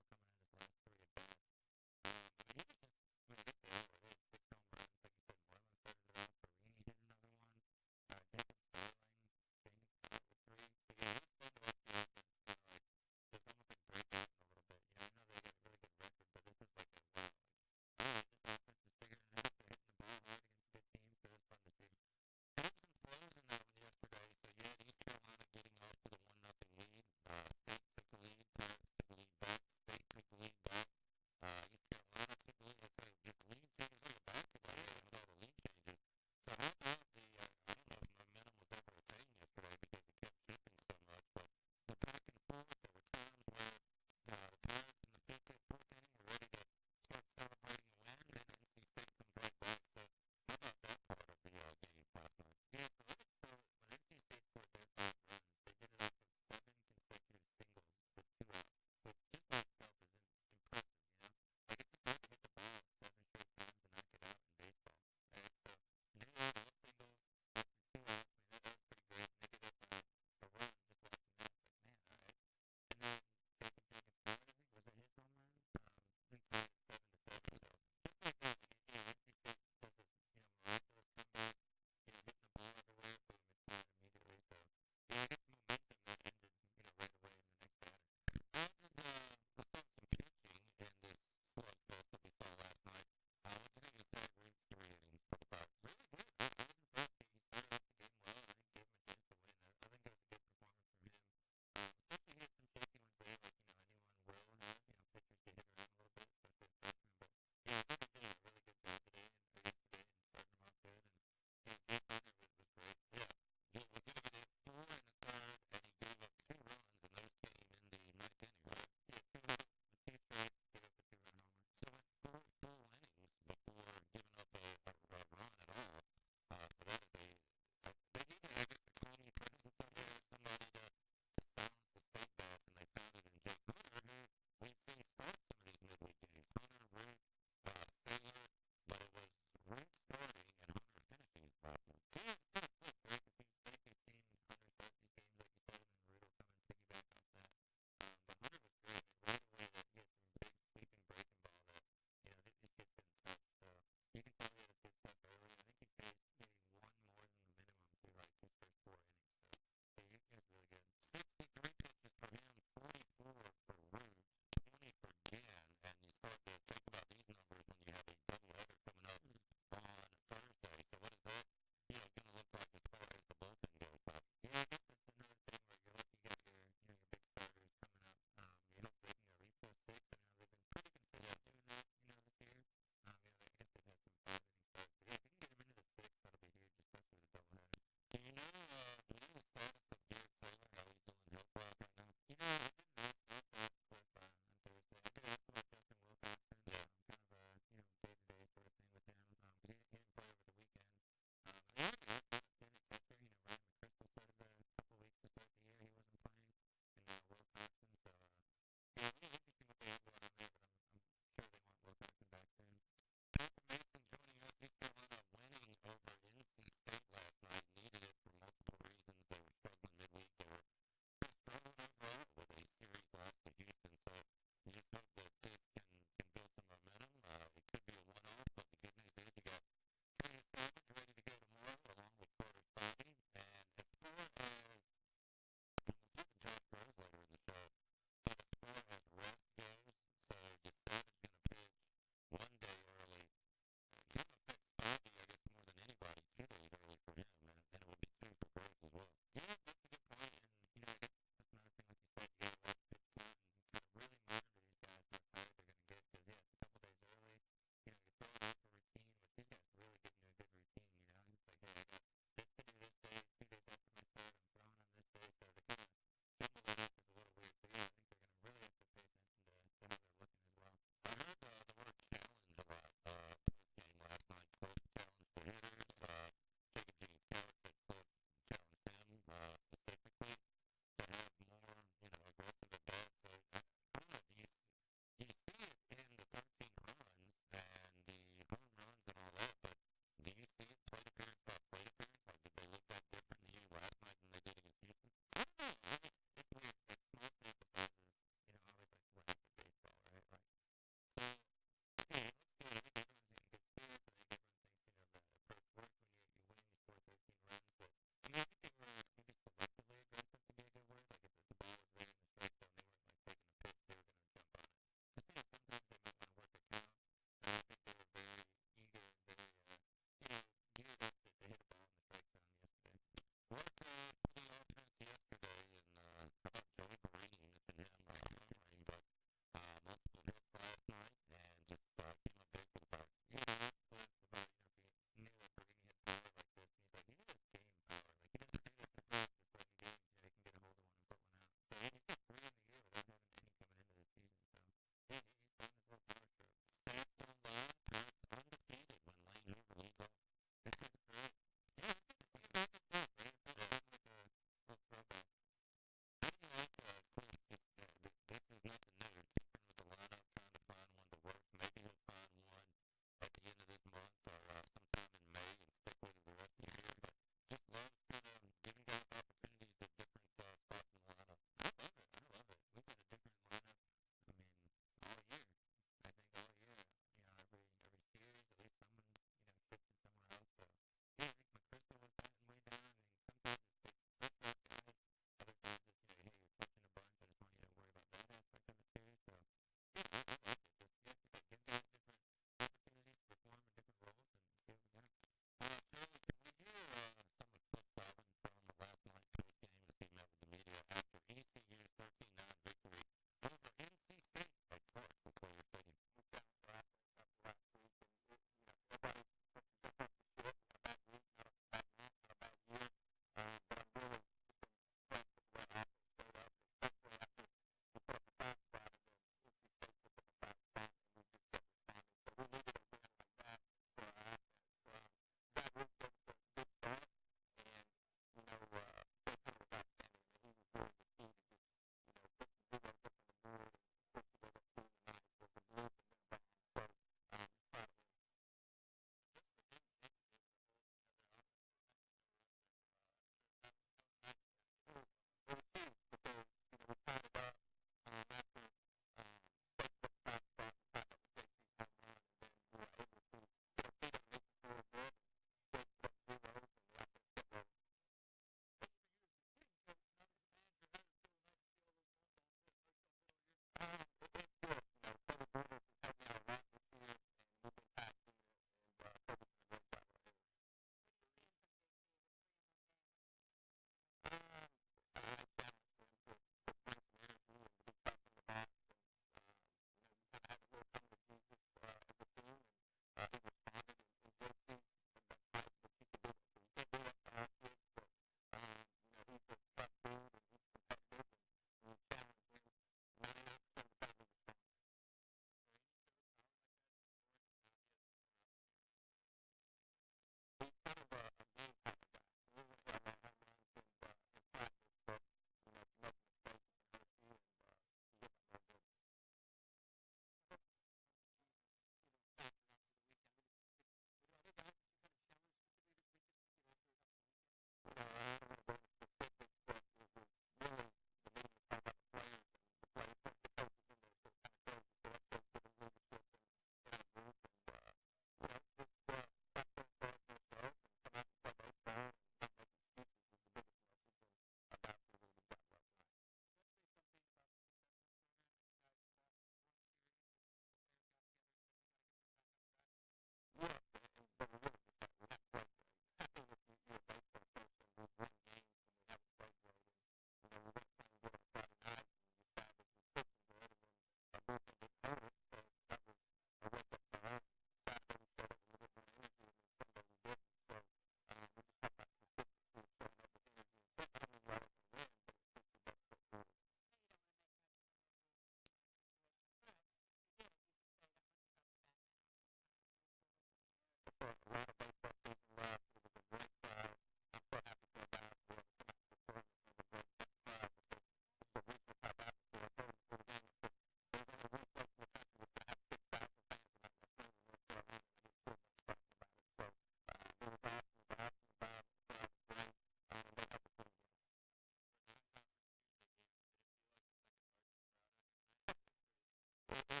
Speaker 12: Talking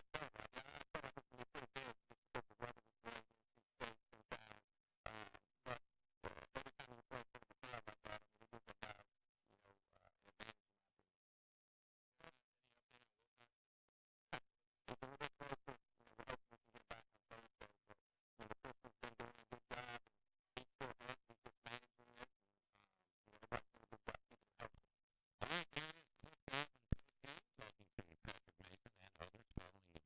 Speaker 12: to Patrick Mason and others following the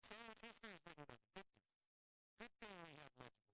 Speaker 3: Sandwich history is written by the victors. Good thing we have legends.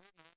Speaker 21: Radio.